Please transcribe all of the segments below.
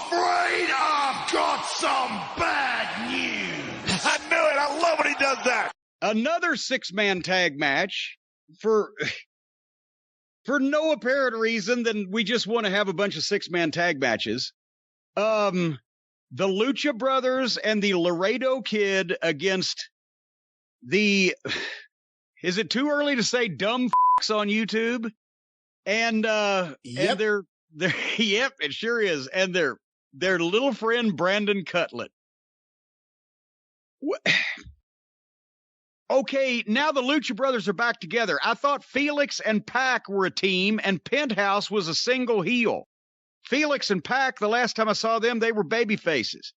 afraid I've got some bad news. I knew it. I love when he does that. Another six-man tag match for no apparent reason than we just want to have a bunch of six-man tag matches. The Lucha Brothers and the Laredo Kid against the, is it too early to say dumb f***s on YouTube? And and they're yep, it sure is. And their little friend Brandon Cutlet. Okay, now the Lucha Brothers are back together. I thought Felix and Pac were a team and Penthouse was a single heel. Felix and Pac, the last time I saw them, they were baby faces.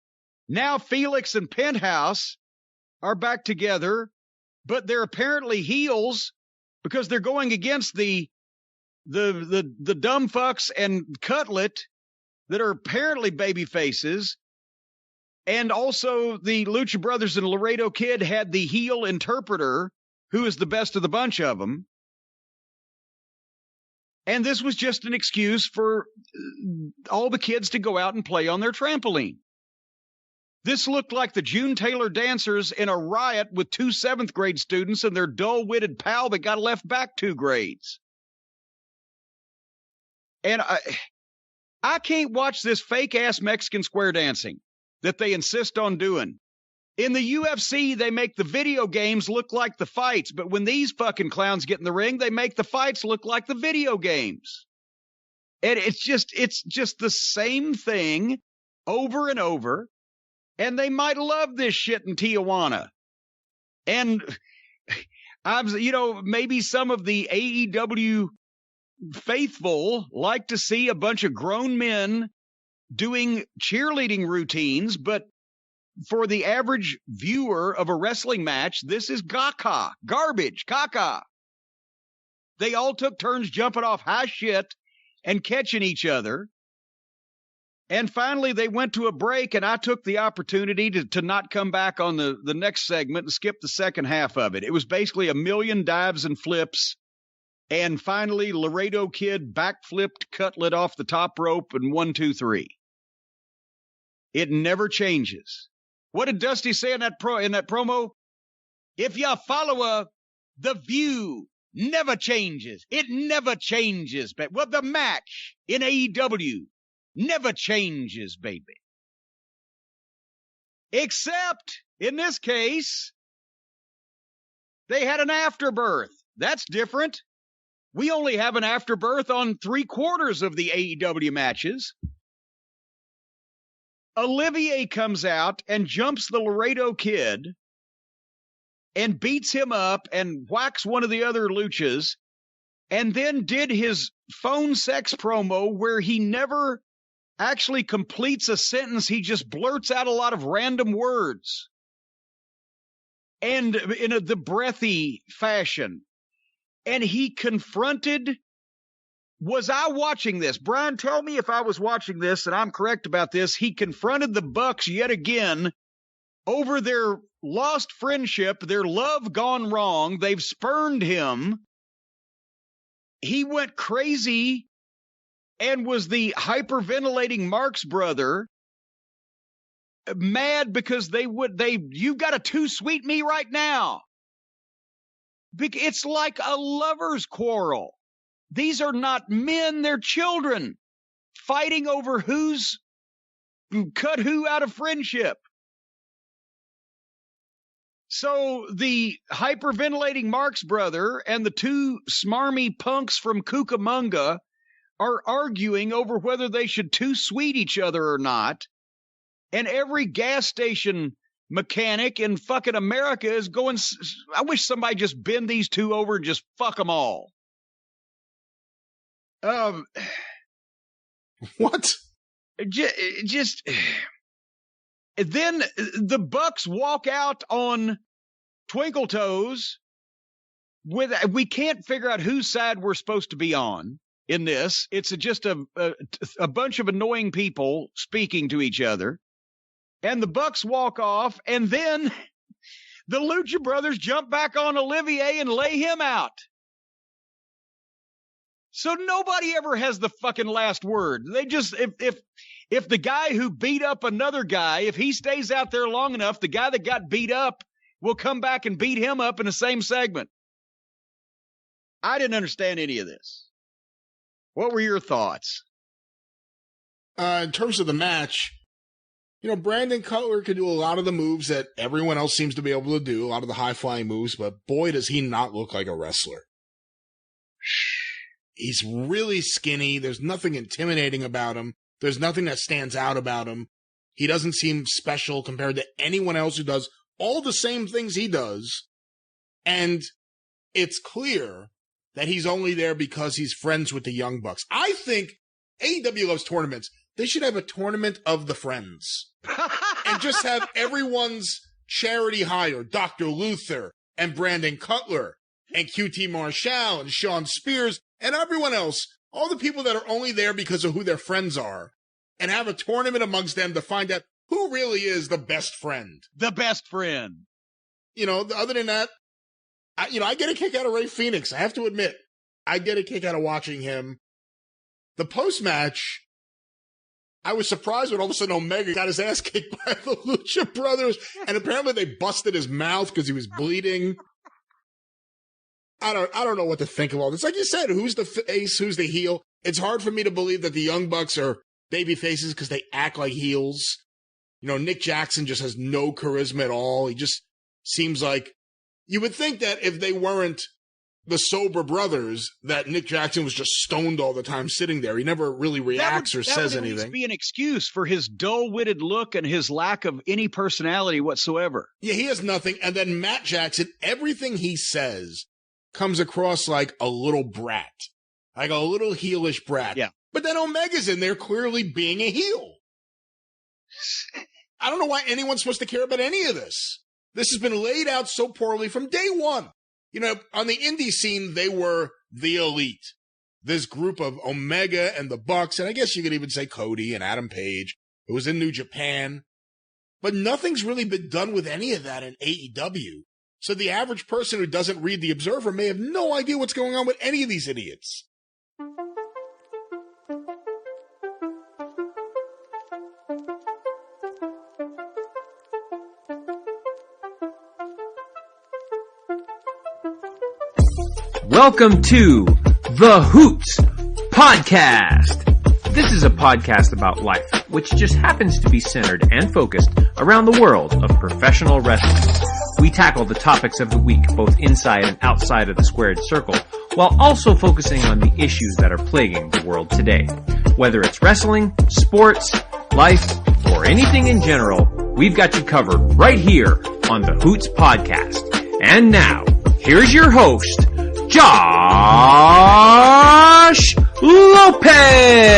Now Felix and Penthouse are back together, but they're apparently heels because they're going against the dumb fucks and Cutlet that are apparently baby faces. And also the Lucha Brothers and Laredo Kid had the heel interpreter, who is the best of the bunch of them. And this was just an excuse for all the kids to go out and play on their trampoline. This looked like the June Taylor dancers in a riot with two 7th grade students and their dull-witted pal that got left back 2 grades. And I can't watch this fake-ass Mexican square dancing that they insist on doing. In the UFC, they make the video games look like the fights, but when these fucking clowns get in the ring, they make the fights look like the video games. And it's just the same thing over and over, and they might love this shit in Tijuana. And maybe some of the AEW faithful like to see a bunch of grown men doing cheerleading routines, but for the average viewer of a wrestling match, this is gaga, garbage, caca. They all took turns jumping off high shit and catching each other. And finally, they went to a break, and I took the opportunity to not come back on the next segment and skip the second half of it. It was basically a million dives and flips. And finally, Laredo Kid backflipped Cutlet off the top rope and 1, 2, 3. It never changes. What did Dusty say in that promo? If you follow the view never changes. It never changes. Well, the match in AEW never changes, baby. Except, in this case, they had an afterbirth. That's different. We only have an afterbirth on 3/4 of the AEW matches. Olivier comes out and jumps the Laredo Kid and beats him up and whacks one of the other luchas, and then did his phone sex promo where he never actually completes a sentence. He just blurts out a lot of random words and in the breathy fashion. And he confronted, was I watching this? Brian, tell me if I was watching this and I'm correct about this. He confronted the Bucks yet again over their lost friendship, their love gone wrong. They've spurned him. He went crazy and was the hyperventilating Marx brother, mad because you got to too sweet me right now. It's like a lover's quarrel. These are not men, they're children fighting over who's cut who out of friendship. So the hyperventilating Marx brother and the two smarmy punks from Cucamonga are arguing over whether they should too sweet each other or not. And every gas station mechanic in fucking America is going, I wish somebody just bend these two over and just fuck them all. What? Just then the Bucks walk out on Twinkle Toes we can't figure out whose side we're supposed to be on in this. It's just a bunch of annoying people speaking to each other. And the Bucks walk off, and then the Lucha Brothers jump back on Olivier and lay him out. So nobody ever has the fucking last word. They just, If the guy who beat up another guy, if he stays out there long enough, the guy that got beat up will come back and beat him up in the same segment. I didn't understand any of this. What were your thoughts? In terms of the match, Brandon Cutler could do a lot of the moves that everyone else seems to be able to do, a lot of the high-flying moves, but boy, does he not look like a wrestler. He's really skinny. There's nothing intimidating about him. There's nothing that stands out about him. He doesn't seem special compared to anyone else who does all the same things he does. And it's clear that he's only there because he's friends with the Young Bucks. I think AEW loves tournaments. They should have a tournament of the friends and just have everyone's charity hire, Dr. Luther and Brandon Cutler and QT Marshall and Sean Spears and everyone else, all the people that are only there because of who their friends are, and have a tournament amongst them to find out who really is the best friend. The best friend. Other than that, I get a kick out of Rey Fenix. I have to admit, I get a kick out of watching him. The post-match, I was surprised when all of a sudden Omega got his ass kicked by the Lucha Brothers, and apparently they busted his mouth because he was bleeding. I don't know what to think of all this. Like you said, who's the face, who's the heel? It's hard for me to believe that the Young Bucks are baby faces because they act like heels. Nick Jackson just has no charisma at all. He just seems like, you would think that if they weren't the sober brothers, that Nick Jackson was just stoned all the time sitting there. He never really reacts or says anything. That would be an excuse for his dull-witted look and his lack of any personality whatsoever. Yeah, he has nothing. And then Matt Jackson, everything he says comes across like a little brat, like a little heelish brat. Yeah. But then Omega's in there clearly being a heel. I don't know why anyone's supposed to care about any of this. This has been laid out so poorly from day one. On the indie scene, they were the elite. This group of Omega and the Bucks, and I guess you could even say Cody and Adam Page, who was in New Japan. But nothing's really been done with any of that in AEW. So the average person who doesn't read The Observer may have no idea what's going on with any of these idiots. Welcome to the Hoots Podcast. This is a podcast about life, which just happens to be centered and focused around the world of professional wrestling. We tackle the topics of the week, both inside and outside of the squared circle, while also focusing on the issues that are plaguing the world today. Whether it's wrestling, sports, life, or anything in general, we've got you covered right here on the Hoots Podcast. And now, here's your host, Josh Lopez.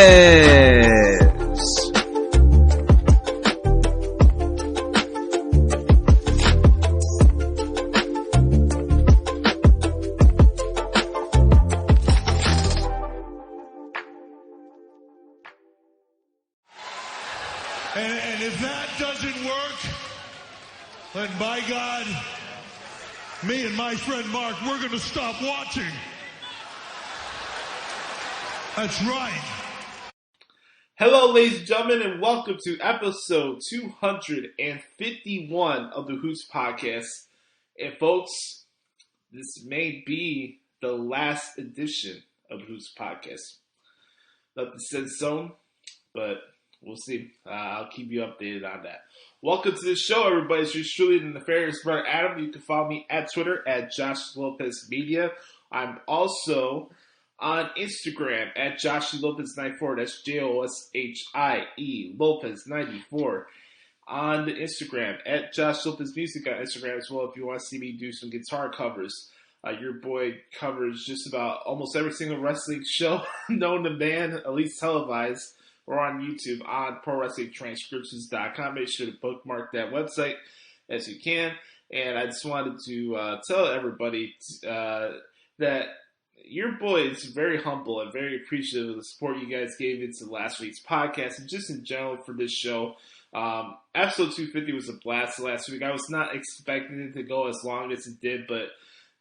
And if that doesn't work, then by God, me and my friend Mark, we're going to stop watching. That's right. Hello, ladies and gentlemen, and welcome to episode 251 of the Hoots Podcast. And folks, this may be the last edition of the Hoots Podcast. Nothing set in stone, but we'll see. I'll keep you updated on that. Welcome to the show, everybody. It's yours truly, the nefarious brother Adam. You can follow me at Twitter at Josh Lopez Media. I'm also on Instagram at Joshie Lopez 94. That's JOSHIE Lopez 94. On the Instagram at Josh Lopez Music on Instagram as well. If you want to see me do some guitar covers, your boy covers just about almost every single wrestling show known to man, at least televised, or on YouTube on ProWrestlingTranscriptions.com. Make sure to bookmark that website as you can. And I just wanted to tell everybody that your boy is very humble and very appreciative of the support you guys gave into last week's podcast and just in general for this show. Episode 250 was a blast last week. I was not expecting it to go as long as it did, but,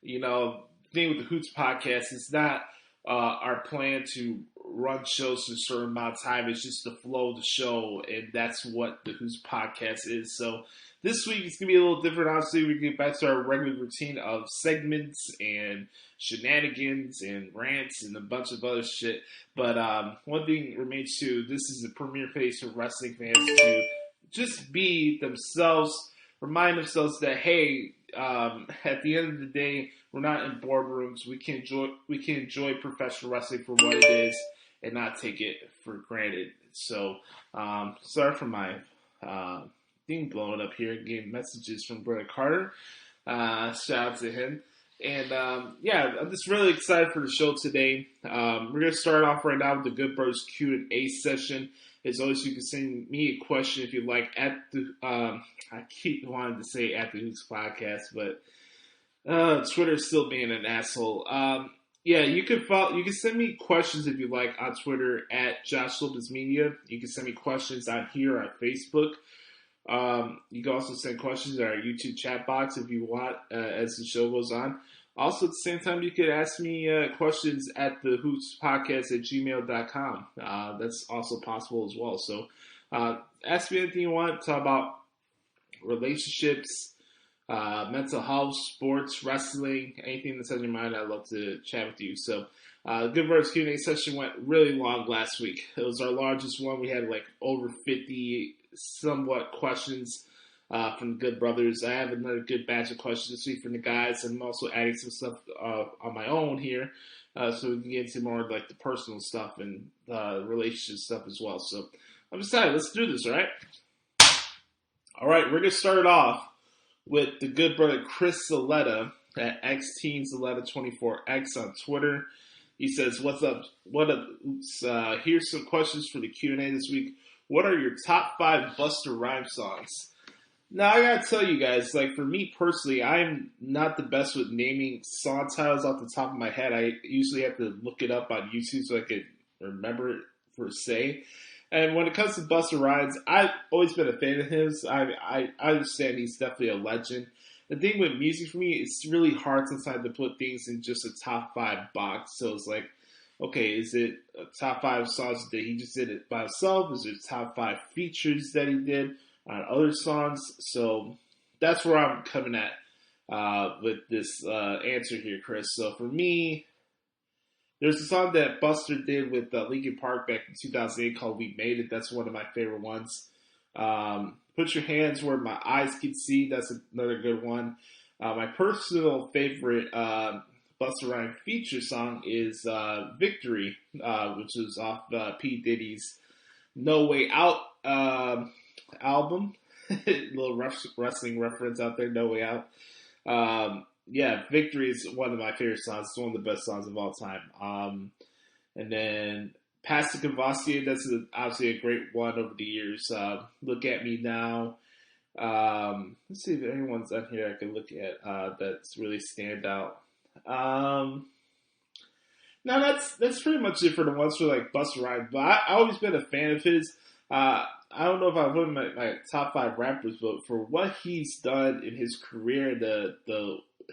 you know, the thing with the Hoots Podcast is not our plan to run shows for a certain amount of time. It's just the flow of the show, and that's what the Who's podcast is. So this week it's going to be a little different. Obviously, we get back to our regular routine of segments and shenanigans and rants and a bunch of other shit. But one thing remains too, this is the premier place for wrestling fans to just be themselves, remind themselves that, hey, at the end of the day, we're not in boardrooms. We can enjoy professional wrestling for what it is and not take it for granted. So, sorry for my thing blowing up here. Getting messages from Brother Carter. Shout out to him. And I'm just really excited for the show today. We're gonna start off right now with the Good Brothers Q&A session. As always, you can send me a question if you'd like at the. I keep wanting to say at the Hoots podcast, but Twitter's still being an asshole. You can follow. You can send me questions if you like on Twitter at Josh Lopez Media. You can send me questions on here on Facebook. You can also send questions in our YouTube chat box if you want as the show goes on. Also, at the same time, you could ask me questions at the Hoots Podcast at gmail.com. That's also possible as well. So ask me anything you want. Talk about relationships, mental health, sports, wrestling, anything that's on your mind. I'd love to chat with you. So Good Brothers Q&A session went really long last week. It was our largest one. We had like over 50 somewhat questions from the Good Brothers. I have another good batch of questions this week from the guys. I'm also adding some stuff on my own here, so we can get into more like the personal stuff and relationship stuff as well. So I'm excited. Let's do this, all right? All right, we're going to start off with the good brother Chris Saletta at XTeamSaletta24X on Twitter. He says, "What's up? What up? Here's some questions for the Q&A this week. What are your top 5 Busta Rhymes songs?" Now, I gotta tell you guys, like, for me personally, I'm not the best with naming song titles off the top of my head. I usually have to look it up on YouTube so I could remember it per se. And when it comes to Busta Rhymes, I've always been a fan of his. I understand he's definitely a legend. The thing with music for me, it's really hard sometimes to put things in just a top 5 box. So it's like, okay, is it a top 5 songs that he just did it by himself? Is it top 5 features that he did on other songs? So that's where I'm coming at with this answer here, Chris. So for me, there's a song that Buster did with Linkin Park back in 2008 called "We Made It." That's one of my favorite ones. "Put Your Hands Where My Eyes Can See." That's another good one. My personal favorite Busta Rhymes feature song is "Victory," which is off P. Diddy's "No Way Out" album. Little wrestling reference out there, "No Way Out." "Victory" is one of my favorite songs. It's one of the best songs of all time. And then "Past the Cavassier," that's obviously a great one over the years. "Look at Me Now." Let's see if anyone's on here I can look at that's really stand out. No, that's pretty much it for the ones for like Busta Rhymes. But I've always been a fan of his. I don't know if I put him in my top 5 rappers, but for what he's done in his career,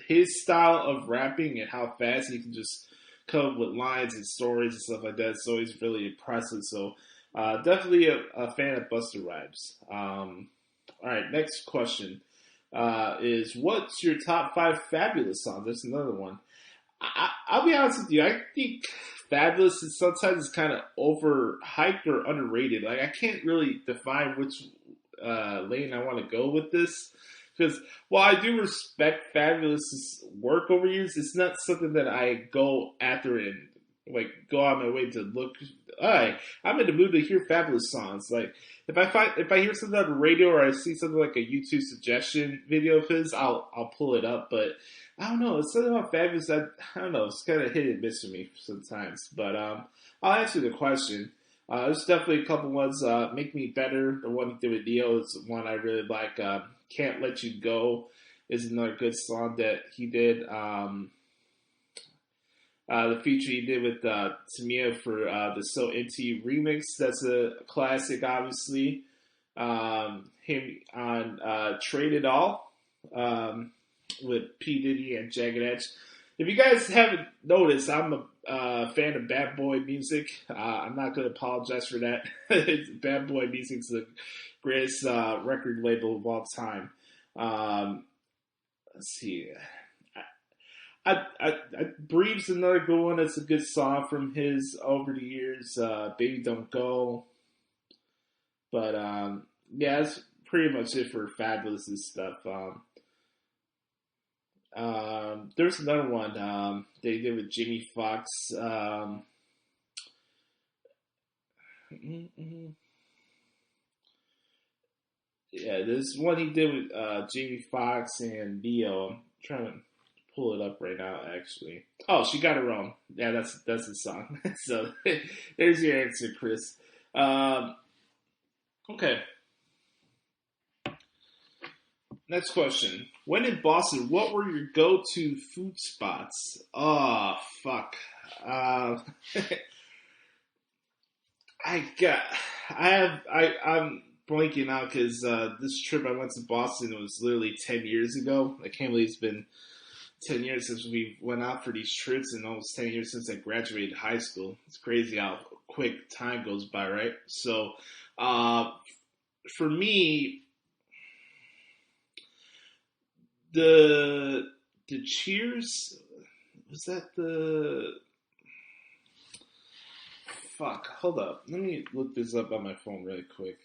his style of rapping and how fast he can just come up with lines and stories and stuff like that, it's always really impressive. So definitely a fan of Busta Rhymes. All right, next question is, what's your top 5 Fabulous songs? That's another one. I'll be honest with you, I think Fabulous is sometimes kind of overhyped or underrated. Like, I can't really define which lane I want to go with this. Because while I do respect Fabulous's work over years, it's not something that I go after and like go out my way to look. Alright, I'm in the mood to hear Fabulous songs. Like, if I hear something on the radio or I see something like a YouTube suggestion video of his, I'll pull it up. But I don't know, it's something about Fabulous that, I don't know, it's kind of hit and miss for me sometimes. But I'll answer the question. There's definitely a couple ones. "Make Me Better," the one he did with Neo, is one I really like. "Can't Let You Go" is another good song that he did. The feature he did with Tamia for the So Into You remix, that's a classic, obviously. Him on Trade It All with P. Diddy and Jagged Edge. If you guys haven't noticed, I'm fan of bad boy music. I'm not going to apologize for that. Bad boy music's the greatest record label of all time. Let's see. Breathe's another good one. That's a good song from his over the years. Baby Don't Go. But yeah, that's pretty much it for Fabulous and stuff. There's another one they did with Jimmy Fox. Yeah, there's one he did with Jamie Foxx and Miro. I'm trying to pull it up right now, actually. Oh, She Got Her Own. Yeah, that's the song. So there's your answer, Chris. Okay. Next question. When in Boston, what were your go-to food spots? Oh, fuck. I'm blanking out because this trip I went to Boston was literally 10 years ago. I can't believe it's been 10 years since we went out for these trips and almost 10 years since I graduated high school. It's crazy how quick time goes by, right? So, for me, the Cheers, was that the... Fuck, hold up. Let me look this up on my phone really quick.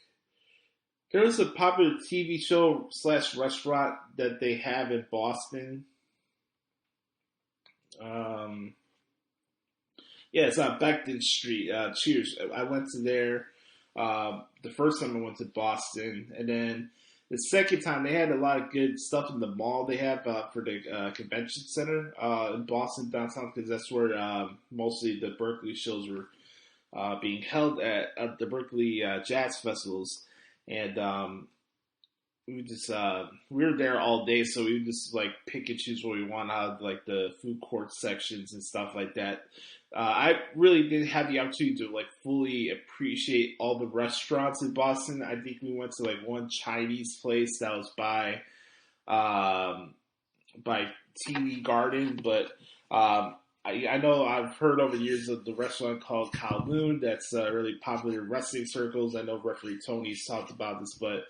There was a popular TV show / restaurant that they have in Boston. Yeah, it's on Beckton Street. Cheers. I went to there the first time I went to Boston. And then the second time, they had a lot of good stuff in the mall they have for the convention center in Boston, downtown, because that's where mostly the Berkeley shows were being held at the Berkeley Jazz Festivals. And we were there all day, so we would just like pick and choose what we want out of like the food court sections and stuff like that. I really didn't have the opportunity to like fully appreciate all the restaurants in Boston. I think we went to like one Chinese place that was by TD Garden, but I know I've heard over the years of the restaurant called Kowloon that's really popular in wrestling circles. I know referee Tony's talked about this, but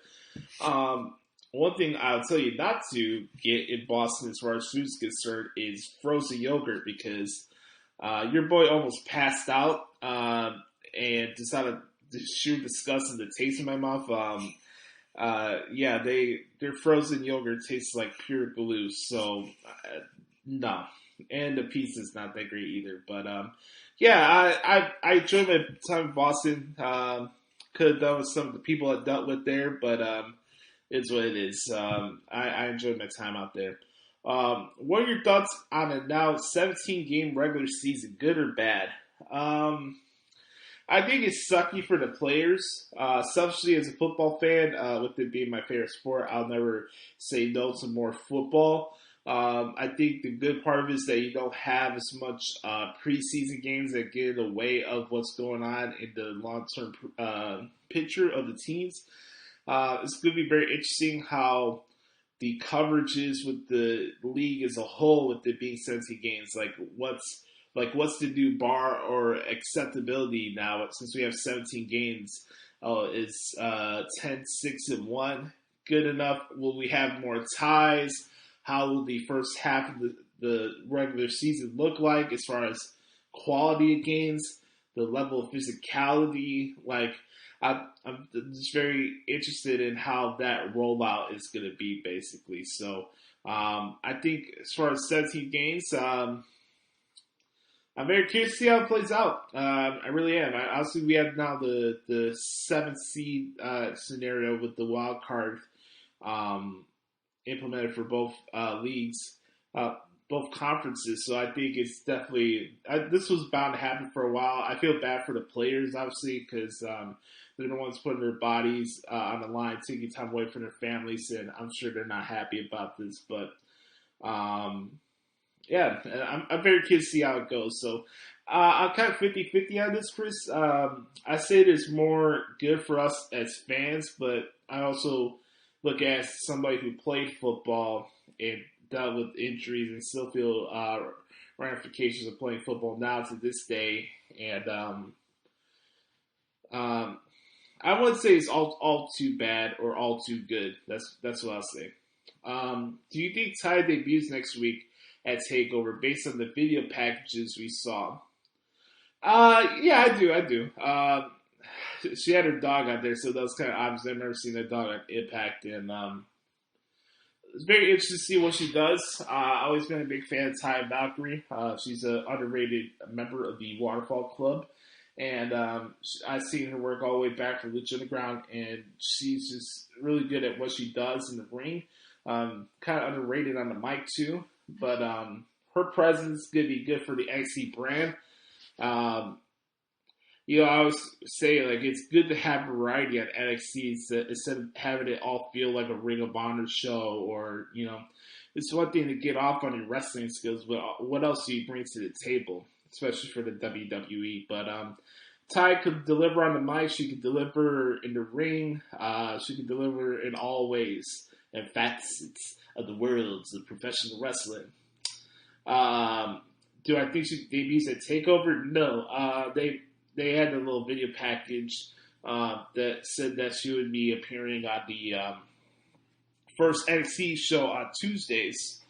one thing I'll tell you not to get in Boston as far as food's concerned is frozen yogurt, because your boy almost passed out and decided to shoot disgust in the taste in my mouth. Yeah, their frozen yogurt tastes like pure glue, so no. And the pizza's not that great either. But yeah, I enjoyed my time in Boston. Could have done with some of the people I dealt with there, but it's what it is. I enjoyed my time out there. What are your thoughts on a now 17-game regular season, good or bad? I think it's sucky for the players. Selfishly, as a football fan, with it being my favorite sport, I'll never say no to more football. I think the good part of it is that you don't have as much preseason games that get in the way of what's going on in the long-term picture of the teams. It's going to be very interesting how the coverage is with the league as a whole, with it being 17 games. What's the new bar or acceptability now since we have 17 games? Is 10-6-1 good enough? Will we have more ties? How will the first half of the regular season look like as far as quality of games, the level of physicality? I'm just very interested in how that rollout is going to be, basically. So I think as far as 17 games, I'm very curious to see how it plays out. I really am. Obviously, we have now the 7th seed scenario with the wild card implemented for both leagues, both conferences. So I think it's definitely this was bound to happen for a while. I feel bad for the players, obviously, because they're the ones putting their bodies on the line, taking time away from their families, and I'm sure they're not happy about this. But yeah, I'm very curious to see how it goes. So I'm kind of 50-50 on this, Chris. I say there's more good for us as fans, but I also look at somebody who played football and dealt with injuries and still feel ramifications of playing football now to this day. And I wouldn't say it's all too bad or all too good. That's what I'll say. Do you think Ty debuts next week at TakeOver based on the video packages we saw? Yeah, I do. She had her dog out there, so that was kind of obvious. I've never seen that dog on Impact, and it's very interesting to see what she does. I've always been a big fan of Ty Valkyrie. She's an underrated member of the Waterfall Club, and I've seen her work all the way back from Lucha Underground, and she's just really good at what she does in the ring. Kind of underrated on the mic too, but her presence could be good for the NXT brand. I always say, like, it's good to have variety on NXT instead of having it all feel like a Ring of Honor show, or, it's one thing to get off on your wrestling skills, but what else do you bring to the table, especially for the WWE? But Ty could deliver on the mic, she could deliver in the ring, she could deliver in all ways and facets of the worlds of professional wrestling. Do I think she debuts at TakeOver? No. They had a little video package that said that she would be appearing on the first NXT show on Tuesdays.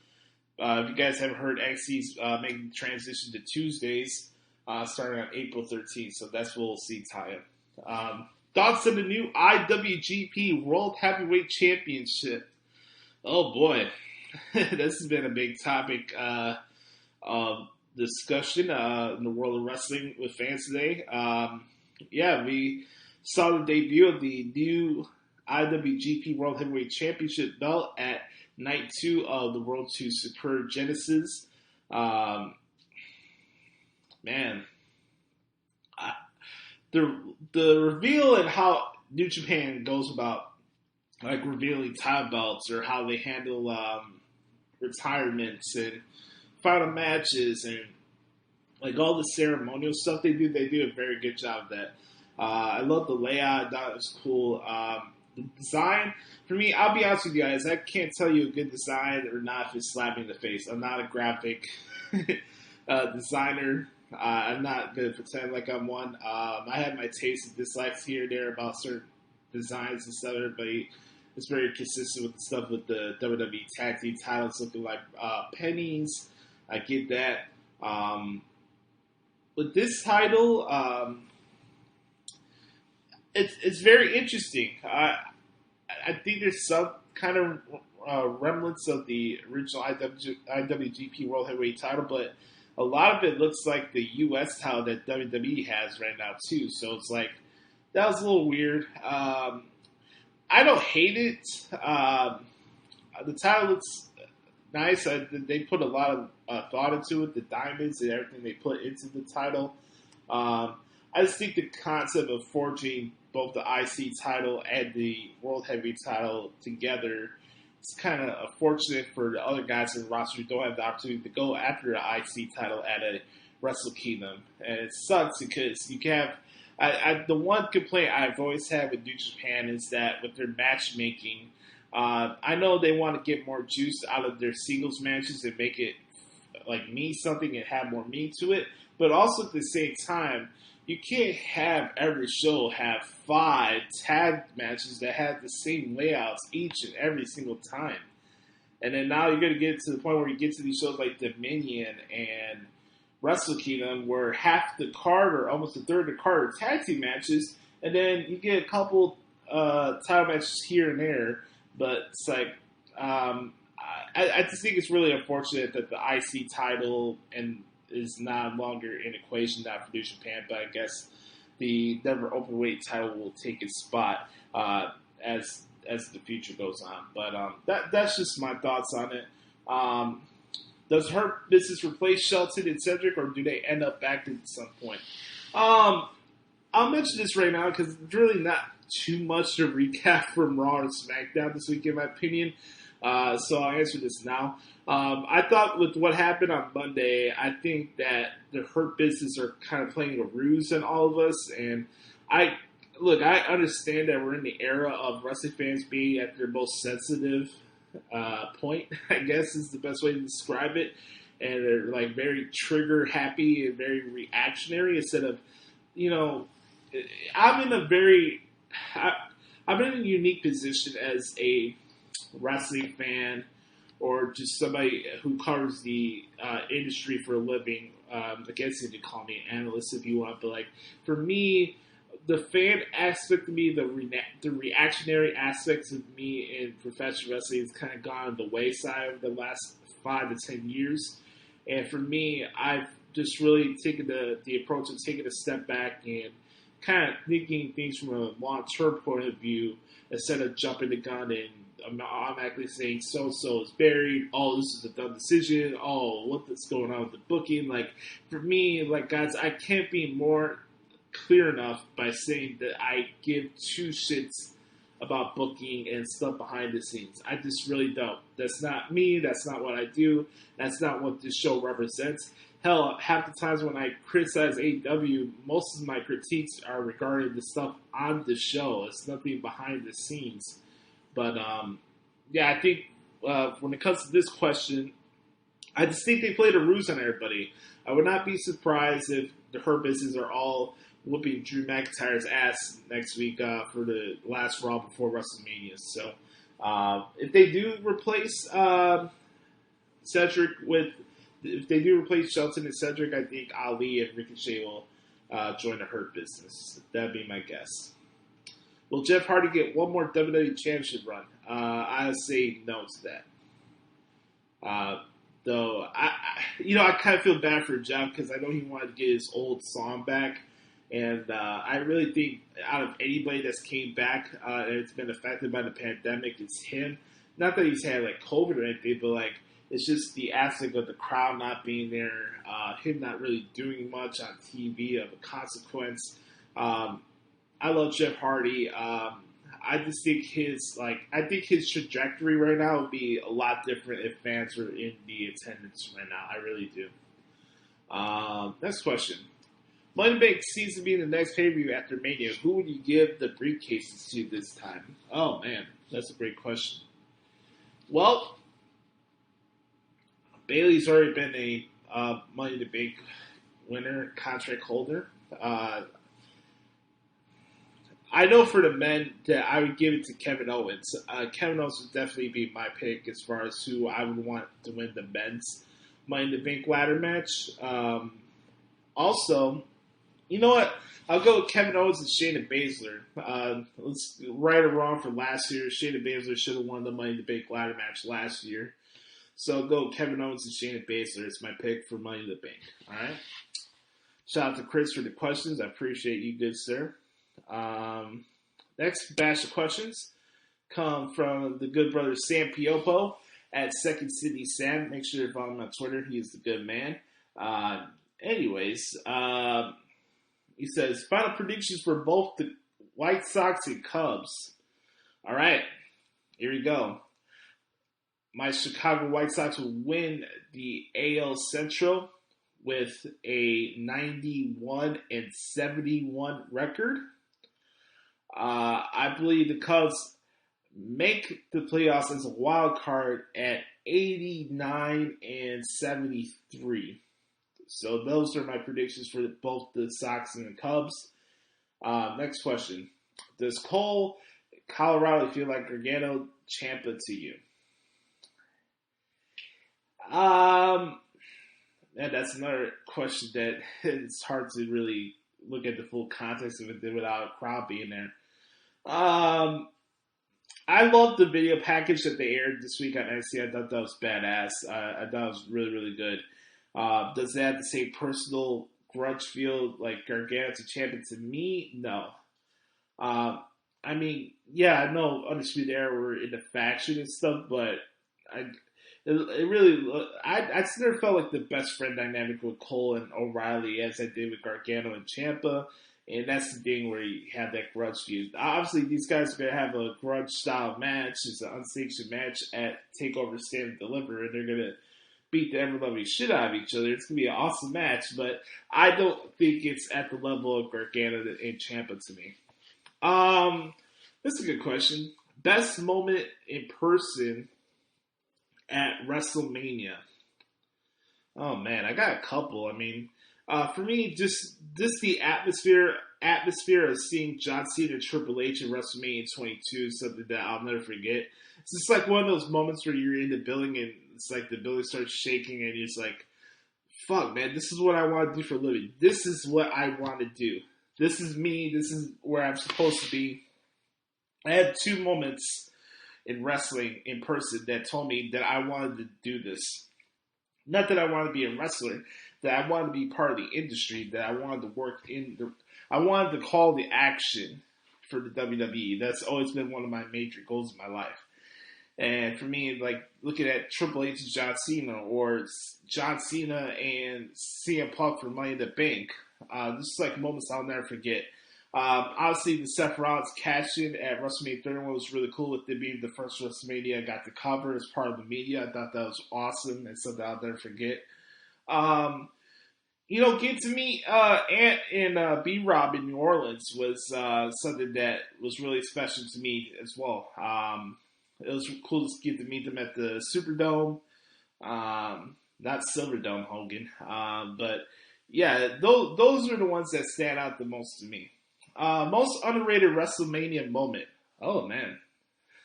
If you guys haven't heard, NXT's making the transition to Tuesdays starting on April 13th, so that's where we'll see Ty. Thoughts on the new IWGP World Heavyweight Championship? Oh boy, this has been a big topic of discussion in the world of wrestling with fans today. We saw the debut of the new IWGP World Heavyweight Championship belt at Night 2 of the World 2 Super Genesis. The reveal and how New Japan goes about like revealing title belts, or how they handle retirements and final matches and like all the ceremonial stuff they do a very good job of that. I love the layout. I thought it was cool. The design, for me, I'll be honest with you guys, I can't tell you a good design or not if it's slapping in the face. I'm not a graphic designer. I'm not going to pretend like I'm one. I have my tastes and dislikes here and there about certain designs and stuff. Everybody is very consistent with the stuff with the WWE Tag Team titles looking like pennies. I get that. With this title, it's very interesting. I think there's some kind of remnants of the original IWGP World Heavyweight title, but a lot of it looks like the U.S. title that WWE has right now too. So it's like, that was a little weird. I don't hate it. The title looks nice. They put a lot of thought into it, the diamonds and everything they put into the title. I just think the concept of forging both the IC title and the World Heavyweight title together is kind of unfortunate for the other guys in the roster who don't have the opportunity to go after the IC title at a Wrestle Kingdom. And it sucks because you can have... the one complaint I've always had with New Japan is that with their matchmaking, I know they want to get more juice out of their singles matches and make it like mean something and have more meat to it, but also at the same time, you can't have every show have 5 tag matches that have the same layouts each and every single time. And then now you're going to get to the point where you get to these shows like Dominion and Wrestle Kingdom where half the card or almost a third of the card are tag team matches, and then you get a couple title matches here and there. But it's like, I just think it's really unfortunate that the IC title is no longer in equation now for New Japan, but I guess the Never Openweight title will take its spot as the future goes on. But that's just my thoughts on it. Does Hurt Business replace Shelton and Cedric, or do they end up back at some point? I'll mention this right now because it's really not too much to recap from Raw or SmackDown this week, in my opinion. So I'll answer this now. I thought with what happened on Monday, I think that the Hurt Business are kind of playing a ruse on all of us. And I understand that we're in the era of wrestling fans being at their most sensitive point, I guess is the best way to describe it. and they're like very trigger happy and very reactionary instead of, I'm in a unique position as a wrestling fan or just somebody who covers the industry for a living. I guess you could call me an analyst if you want, but like for me, the fan aspect of me, the reactionary aspects of me in professional wrestling has kind of gone on the wayside over the last 5 to 10 years. And for me, I've just really taken the approach of taking a step back and kind of thinking things from a long-term point of view instead of jumping the gun and automatically saying so-so is buried. Oh, this is a dumb decision. Oh, what's going on with the booking? Like, for me, like, guys, I can't be more clear enough by saying that I give two shits about booking and stuff behind the scenes. I just really don't. That's not me. That's not what I do. That's not what this show represents. Hell, half the times when I criticize AEW, most of my critiques are regarding the stuff on the show. It's nothing behind the scenes. But, I think when it comes to this question, I just think they played a ruse on everybody. I would not be surprised if the Hurt Business are all whooping Drew McIntyre's ass next week for the last Raw before WrestleMania. So, if they do replace Cedric if they do replace Shelton and Cedric, I think Ali and Ricochet will join the Hurt Business. That'd be my guess. Will Jeff Hardy get one more WWE Championship run? I say no to that. Though, I kind of feel bad for Jeff because I know he wanted to get his old song back. And I really think out of anybody that's came back and it's been affected by the pandemic, it's him. Not that he's had, like, COVID or anything, but, like, it's just the aspect of the crowd not being there, him not really doing much on TV of a consequence. I love Jeff Hardy. I just think his trajectory right now would be a lot different if fans were in the attendance right now. I really do. Next question. Money in the Bank seems to be in the next pay-per-view after Mania. Who would you give the briefcases to this time? Oh, man. That's a great question. Well, Bayley's already been a Money in the Bank winner, contract holder. I know for the men that I would give it to Kevin Owens. Kevin Owens would definitely be my pick as far as who I would want to win the men's Money in the Bank ladder match. Also, you know what? I'll go with Kevin Owens and Shayna Baszler. Let's right or wrong for last year. Shayna Baszler should have won the Money in the Bank ladder match last year. So I'll go with Kevin Owens and Shayna Baszler. It's my pick for Money in the Bank. All right. Shout out to Chris for the questions. I appreciate you, good sir. Next batch of questions come from the good brother Sam Piopo at Second City Sam. Make sure to follow him on Twitter. He is the good man. He says, final predictions for both the White Sox and Cubs. All right, here we go. My Chicago White Sox will win the AL Central with a 91-71 record. I believe the Cubs make the playoffs as a wild card at 89-73. So those are my predictions for both the Sox and the Cubs. Next question. Does Colorado feel like Gargano Ciampa to you? That's another question that it's hard to really look at the full context of it without a crowd being there. I loved the video package that they aired this week on NXT. I thought that was badass. I thought it was really, really good. Does it have the same personal grudge feel like Gargano to Ciampa to me? No. I know Undisputed Era were in the faction and stuff, but I just never felt like the best friend dynamic with Cole and O'Reilly as I did with Gargano and Ciampa. And that's the thing where you have that grudge feud. Obviously, these guys are going to have a grudge-style match. It's an unsanctioned match at TakeOver Stand and Deliver, and they're going to beat the ever-loving shit out of each other. It's going to be an awesome match, but I don't think it's at the level of Gargano and Ciampa to me. This is a good question. Best moment in person at WrestleMania. Oh man, I got a couple. I mean, for me, just the atmosphere of seeing John Cena and Triple H at WrestleMania 22 is something that I'll never forget. It's just like one of those moments where you're in the building and it's like the building starts shaking and you're just like, fuck, man, this is what I want to do for a living. This is what I want to do. This is me. This is where I'm supposed to be. I had two moments in wrestling in person that told me that I wanted to do this. Not that I wanted to be a wrestler, that I wanted to be part of the industry, that I wanted to work I wanted to call the action for the WWE. That's always been one of my major goals in my life. And for me, like looking at Triple H and John Cena, or John Cena and CM Punk for Money in the Bank, this is like moments I'll never forget. Obviously, the Seth Rollins cash-in at WrestleMania 31 was really cool. With it being the first WrestleMania I got to cover as part of the media, I thought that was awesome and something I'll never forget. Getting to meet Ant and B-Rob in New Orleans was something that was really special to me as well. It was cool to get to meet them at the Superdome, not Silverdome, Hogan, but yeah, those are the ones that stand out the most to me. Most underrated WrestleMania moment. Oh, man.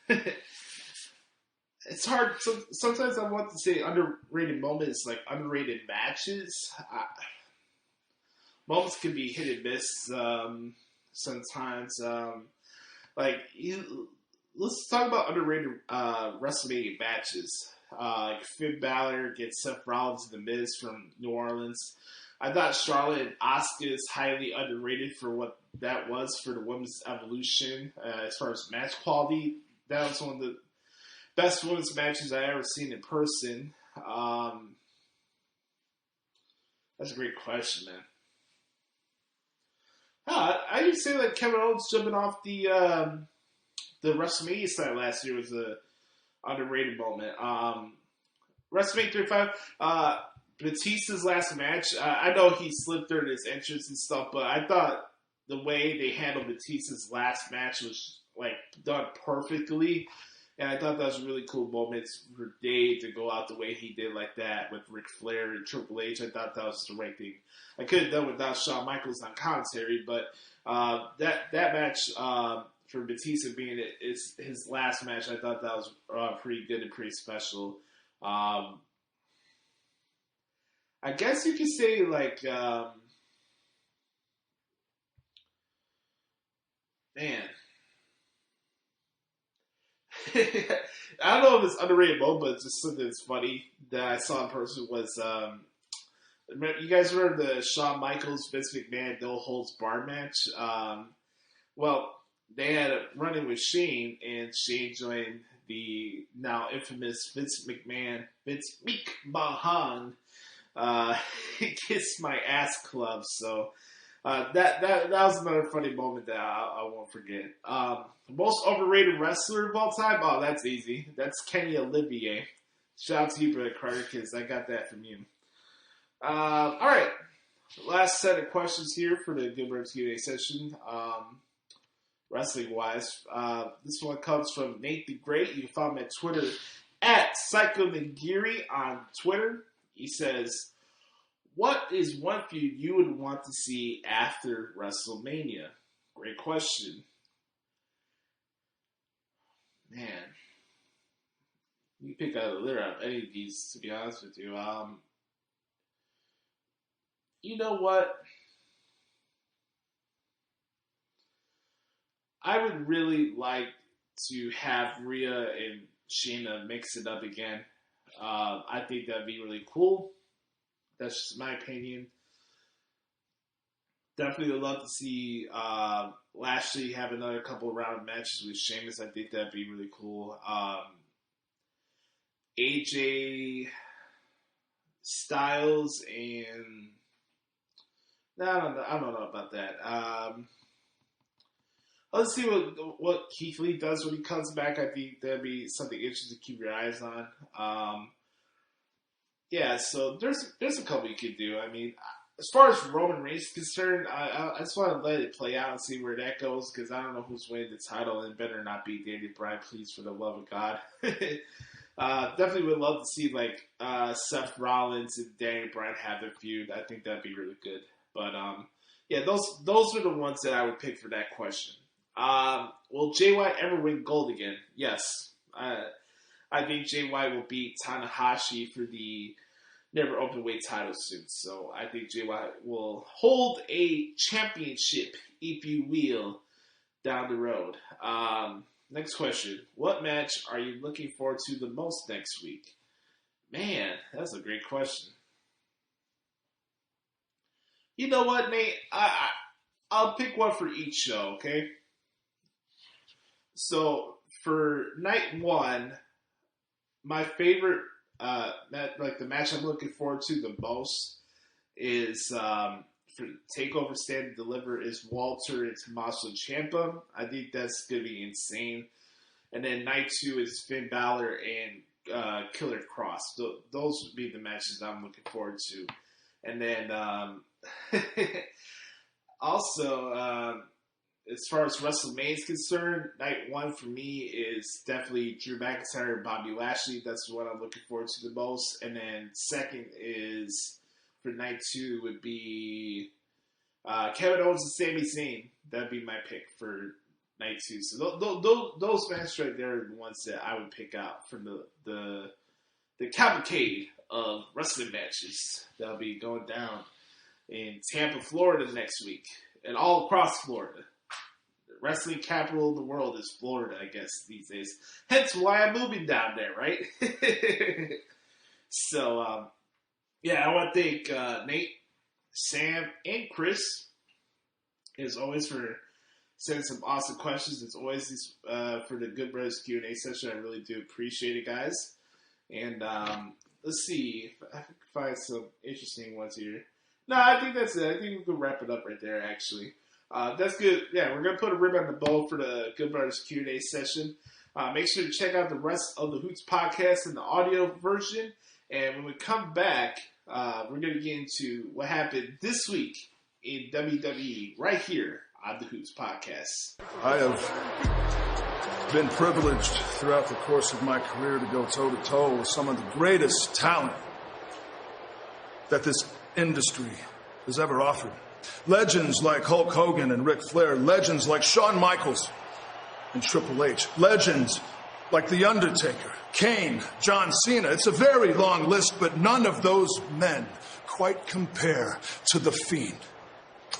It's hard. Sometimes I want to say underrated moments, like underrated matches. Moments can be hit and miss sometimes. Let's talk about underrated WrestleMania matches. Like Finn Balor against Seth Rollins and The Miz from New Orleans. I thought Charlotte and Asuka is highly underrated for what that was for the women's evolution. As far as match quality, that was one of the best women's matches I ever seen in person. That's a great question, man. I would say that Kevin Owens jumping off the WrestleMania side last year was a underrated moment. WrestleMania 35, Batista's last match, I know he slipped during his entrance and stuff, but I thought the way they handled Batista's last match was like done perfectly, and I thought that was a really cool moment for Dave to go out the way he did like that with Ric Flair and Triple H. I thought that was the right thing. I could have done without Shawn Michaels on commentary, but that match for Batista being his last match, I thought that was pretty good and pretty special. I guess you could say, like, man. I don't know if it's underrated moment, but it's just something that's funny that I saw in person was, you guys remember the Shawn Michaels, Vince McMahon, No Holds Barred match? Well, they had a run-in with Shane, and Shane joined the now infamous Vince McMahon Kiss My Ass Club. So that was another funny moment that I won't forget. Most overrated wrestler of all time? Oh, that's easy. That's Kenny Olivier. Shout out to you, Brother Carter, because I got that from you. All right. Last set of questions here for the Good Birds Q&A session. Wrestling-wise. This one comes from Nate the Great. You can follow him at Twitter at Psycho Nagiri on Twitter. He says, what is one feud you would want to see after WrestleMania? Great question. Man. You can pick out a litter out of any of these, to be honest with you. You know what? I would really like to have Rhea and Shayna mix it up again. I think that'd be really cool. That's just my opinion. Definitely would love to see Lashley have another couple round matches with Sheamus. I think that'd be really cool. AJ Styles and I don't know about that. Let's see what Keith Lee does when he comes back. I think that'd be something interesting to keep your eyes on. Yeah, so there's a couple you could do. I mean, as far as Roman Reigns is concerned, I just want to let it play out and see where that goes, because I don't know who's winning the title, and better not be Daniel Bryan, please, for the love of God. Definitely would love to see like Seth Rollins and Daniel Bryan have their feud. I think that'd be really good. But yeah, those are the ones that I would pick for that question. Will Jay White ever win gold again? Yes. I think Jay White will beat Tanahashi for the Never Openweight title soon. So I think Jay White will hold a championship, if you will, down the road. Next question. What match are you looking forward to the most next week? Man, that's a great question. You know what, Nate? I'll pick one for each show, okay? So, for night one, my favorite, the match I'm looking forward to the most is, for Takeover Stand and Deliver, is Walter and Tommaso Ciampa. I think that's going to be insane. And then night two is Finn Balor and Killer Cross. Those would be the matches I'm looking forward to. And then, also, as far as WrestleMania is concerned, night one for me is definitely Drew McIntyre and Bobby Lashley. That's what I'm looking forward to the most. And then second is, for night two, would be Kevin Owens and Sami Zayn. That'd be my pick for night two. So those matches right there are the ones that I would pick out from the cavalcade of wrestling matches that'll be going down in Tampa, Florida next week, and all across Florida. The wrestling capital of the world is Florida, I guess, these days. Hence why I'm moving down there, right? So, yeah, I want to thank Nate, Sam, and Chris, as always, for sending some awesome questions. As always, for the Good Brothers Q&A session. I really do appreciate it, guys. And let's see if I can find some interesting ones here. No, I think that's it. I think we can wrap it up right there, actually. That's good. Yeah, we're going to put a ribbon on the bow for the Good Brothers Q&A session. Make sure to check out the rest of the Hoots podcast in the audio version. And when we come back, we're going to get into what happened this week in WWE right here on the Hoots podcast. I have been privileged throughout the course of my career to go toe-to-toe with some of the greatest talent that this industry has ever offered. Legends like Hulk Hogan and Ric Flair, legends like Shawn Michaels and Triple H, legends like The Undertaker, Kane, John Cena. It's a very long list, but none of those men quite compare to The Fiend.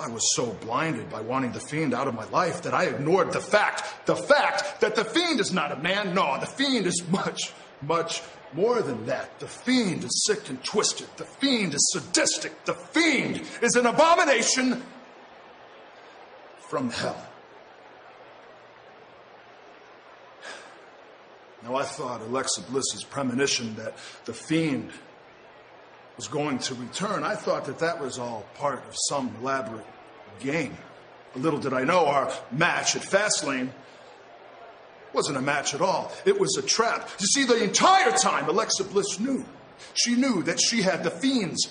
I was so blinded by wanting The Fiend out of my life that I ignored the fact that The Fiend is not a man. No, The Fiend is much, much more than that. The Fiend is sick and twisted. The Fiend is sadistic. The Fiend is an abomination from hell. Now, I thought Alexa Bliss's premonition that The Fiend was going to return, I thought that was all part of some elaborate game. Little did I know our match at Fastlane wasn't a match at all. It was a trap. You see, the entire time Alexa Bliss knew. She knew that she had The Fiend's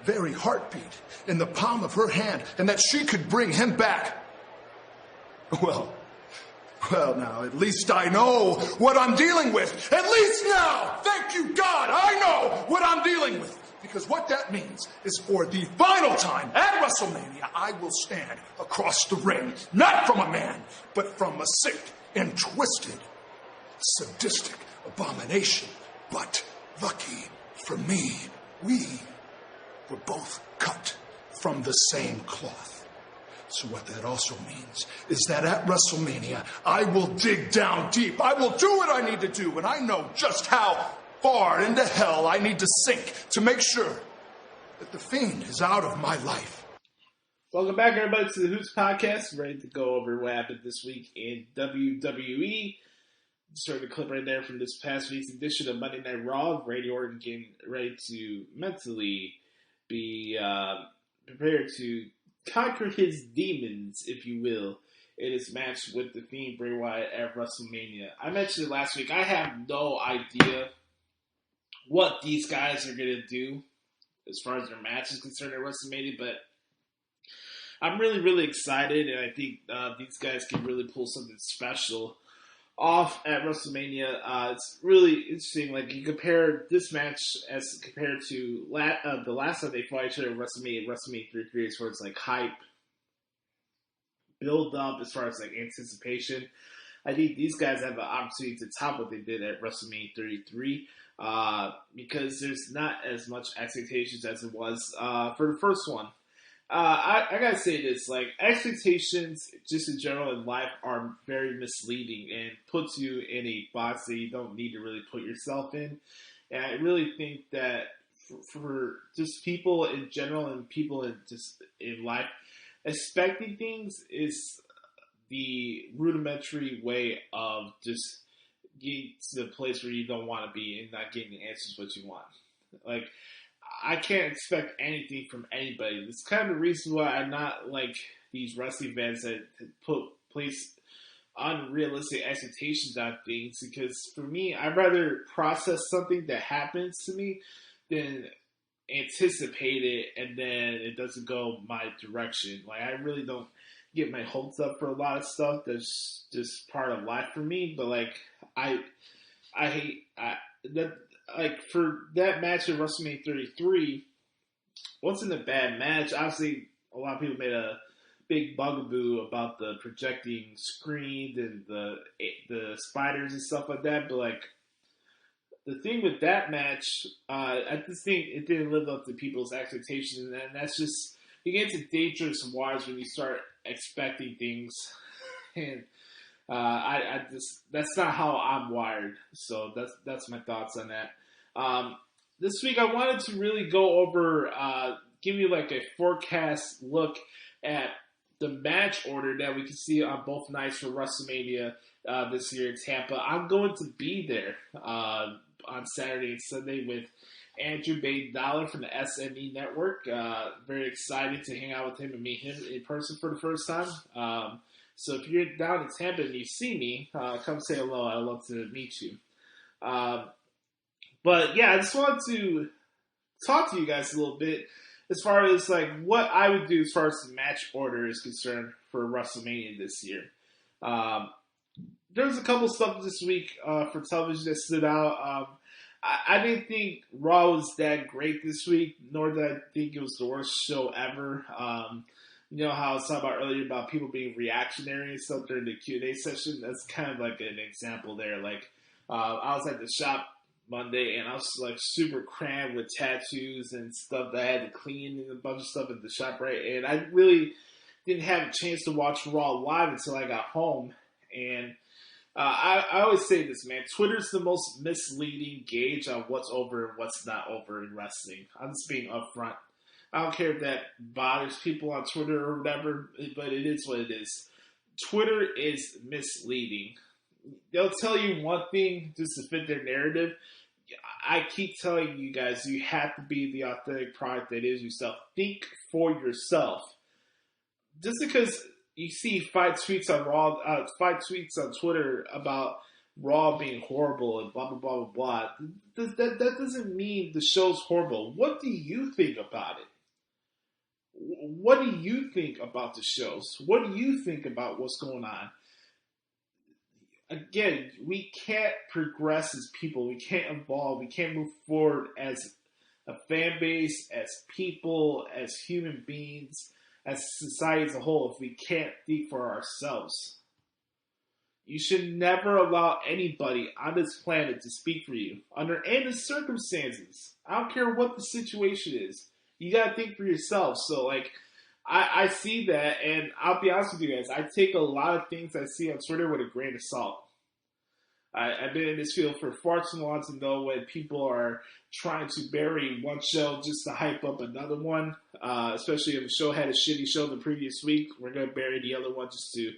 very heartbeat in the palm of her hand and that she could bring him back. Well, now, at least I know what I'm dealing with. At least now, thank you, God, I know what I'm dealing with. Because what that means is for the final time at WrestleMania, I will stand across the ring, not from a man, but from a sick and twisted, sadistic abomination. But lucky for me, we were both cut from the same cloth. So what that also means is that at WrestleMania, I will dig down deep. I will do what I need to do, and I know just how far into hell I need to sink to make sure that The Fiend is out of my life. Welcome back, everybody, to the Hoots podcast. Ready to go over what happened this week in WWE. Starting the clip right there from this past week's edition of Monday Night Raw. Randy Orton getting ready to mentally be prepared to conquer his demons, if you will, in his match with The Fiend Bray Wyatt at WrestleMania. I mentioned it last week. I have no idea what these guys are going to do as far as their match is concerned at WrestleMania, but I'm really, really excited, and I think these guys can really pull something special off at WrestleMania. It's really interesting. Like, you compare this match as compared to the last time they fought each other at WrestleMania 33, as far as like hype, build up, as far as like anticipation. I think these guys have an opportunity to top what they did at WrestleMania 33 because there's not as much expectations as it was for the first one. I gotta say this, like, expectations just in general in life are very misleading and puts you in a box that you don't need to really put yourself in. And I really think that for just people in general and people in life, expecting things is the rudimentary way of just getting to the place where you don't want to be and not getting the answers what you want. Like, I can't expect anything from anybody. It's kind of the reason why I'm not like these wrestling fans that place unrealistic expectations on things. Because for me, I'd rather process something that happens to me than anticipate it and then it doesn't go my direction. Like, I really don't get my hopes up for a lot of stuff. That's just part of life for me. But like, like, for that match at WrestleMania 33, wasn't a bad match. Obviously, a lot of people made a big bugaboo about the projecting screen and the spiders and stuff like that. But like, the thing with that match, I just think it didn't live up to people's expectations, and that's just, you get into dangerous waters when you start expecting things, and I just, that's not how I'm wired. So that's my thoughts on that. This week I wanted to really go over, give you like a forecast look at the match order that we can see on both nights for WrestleMania this year in Tampa. I'm going to be there on Saturday and Sunday with Andrew Baden-Dollar from the SME Network. Very excited to hang out with him and meet him in person for the first time. So if you're down in Tampa and you see me, come say hello. I'd love to meet you. But yeah, I just wanted to talk to you guys a little bit as far as like what I would do as far as the match order is concerned for WrestleMania this year. There was a couple stuff this week for television that stood out. I didn't think Raw was that great this week, nor did I think it was the worst show ever. You know how I was talking about earlier about people being reactionary and stuff during the Q&A session? That's kind of like an example there. Like, I was at the shop Monday and I was like super crammed with tattoos and stuff that I had to clean and a bunch of stuff at the shop, right? And I really didn't have a chance to watch Raw live until I got home. And I always say this, man. Twitter's the most misleading gauge on what's over and what's not over in wrestling. I'm just being upfront. I don't care if that bothers people on Twitter or whatever, but it is what it is. Twitter is misleading. They'll tell you one thing just to fit their narrative. I keep telling you guys, you have to be the authentic product that is yourself. Think for yourself. Just because you see 5 tweets on Raw, 5 tweets on Twitter about Raw being horrible and blah, blah, blah, blah, blah, that doesn't mean the show's horrible. What do you think about it? What do you think about the shows? What do you think about what's going on? Again, we can't progress as people. We can't evolve. We can't move forward as a fan base, as people, as human beings, as society as a whole if we can't think for ourselves. You should never allow anybody on this planet to speak for you under any circumstances. I don't care what the situation is. You gotta think for yourself. So, like, I see that, and I'll be honest with you guys, I take a lot of things I see on Twitter with a grain of salt. I've been in this field for far too long to know when people are trying to bury one show just to hype up another one, especially if a show had a shitty show the previous week. We're going to bury the other one just to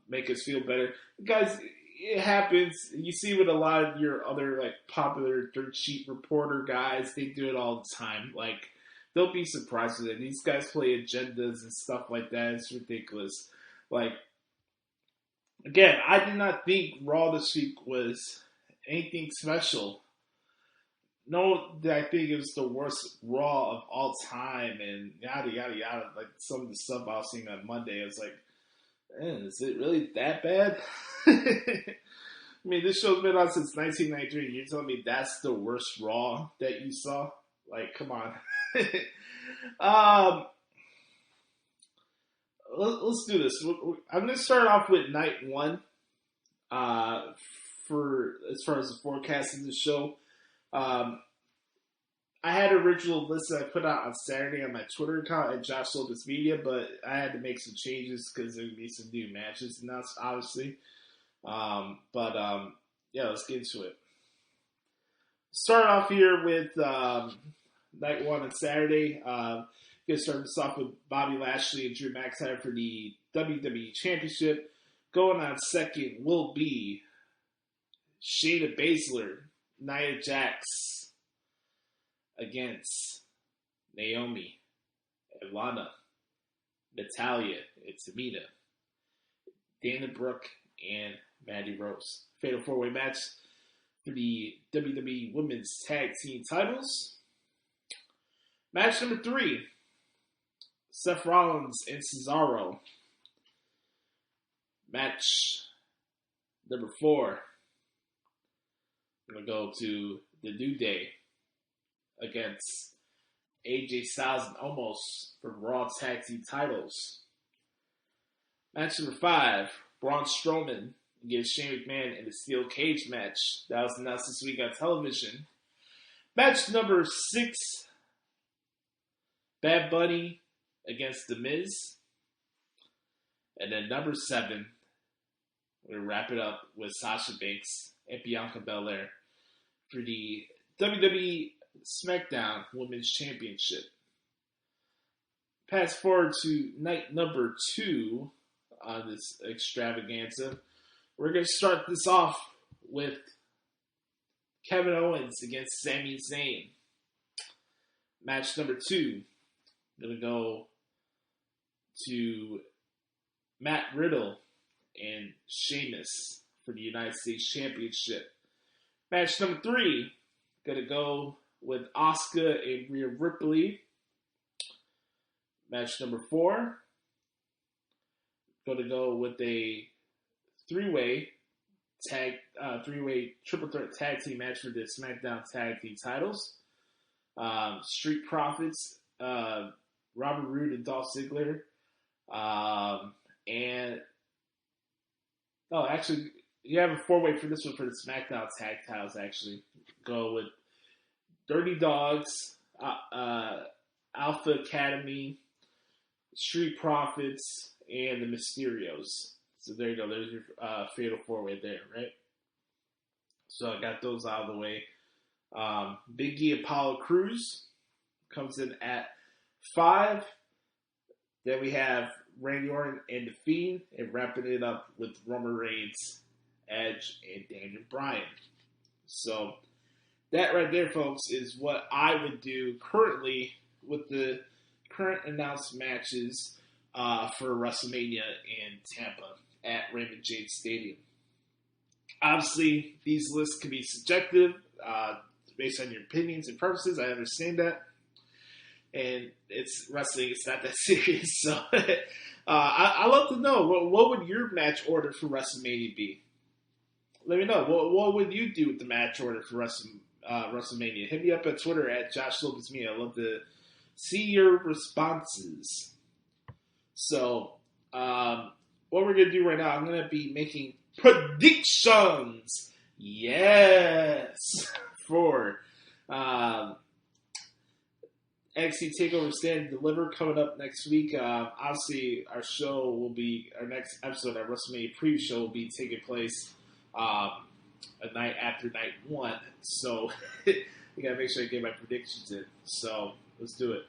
make us feel better. Guys, it happens. You see with a lot of your other like popular dirt sheet reporter guys, they do it all the time. Like, don't be surprised with it. These guys play agendas and stuff like that. It's ridiculous. Like, again, I did not think Raw this week was anything special. No, did I think it was the worst Raw of all time and yada, yada, yada. Like, some of the stuff I was seeing on Monday, I was like, man, is it really that bad? I mean, this show's been on since 1993. You're telling me that's the worst Raw that you saw? Like, come on. Let's do this. I'm going to start off with night one. For as far as the forecasting the show, I had an original list that I put out on Saturday on my Twitter account at Josh Lopez Media, but I had to make some changes because there would be some new matches announced, obviously. Yeah, let's get into it. Start off here with night one on Saturday. Get started this off with Bobby Lashley and Drew McIntyre for the WWE Championship. Going on second will be Shayna Baszler, Nia Jax against Naomi, Lana, Natalya, and Tamina, Dana Brooke, and Mandy Rose. Fatal 4-way match for the WWE Women's Tag Team titles. Match number 3, Seth Rollins and Cesaro. Match number 4, I'm going to go to the New Day against AJ Styles and Omos for Raw Tag Team titles. Match number 5, Braun Strowman against Shane McMahon in a steel cage match. That was announced this week on television. Match number 6, Bad Bunny against The Miz. And then number 7, we're going to wrap it up with Sasha Banks and Bianca Belair for the WWE SmackDown Women's Championship. Fast forward to night number 2 on this extravaganza. We're going to start this off with Kevin Owens against Sami Zayn. Match number 2, I'm going to go to Matt Riddle and Sheamus for the United States Championship. Match number 3, going to go with Asuka and Rhea Ripley. Match number 4, going to go with a three-way triple threat tag team match for the SmackDown tag team titles. Street Profits, Robert Roode and Dolph Ziggler. Actually, you have a 4-way for this one for the SmackDown tag titles, actually. Go with Dirty Dogs, Alpha Academy, Street Profits, and the Mysterios. So there you go. There's your fatal 4-way there, right? So I got those out of the way. Big E Apollo Crews comes in at 5. Then we have Randy Orton and The Fiend, and wrapping it up with Roman Reigns, Edge, and Daniel Bryan. So that right there, folks, is what I would do currently with the current announced matches for WrestleMania in Tampa at Raymond James Stadium. Obviously, these lists can be subjective based on your opinions and preferences. I understand that. And it's wrestling. It's not that serious. So I'd love to know, what would your match order for WrestleMania be? Let me know. What would you do with the match order for WrestleMania? Hit me up at Twitter at Josh Lopez Media. I'd love to see your responses. So what we're going to do right now, I'm going to be making predictions. Yes. For NXT TakeOver Stand and Deliver coming up next week. Obviously, our next episode, our WrestleMania preview show, will be taking place a night after night 1. So, you gotta make sure I get my predictions in. So, let's do it.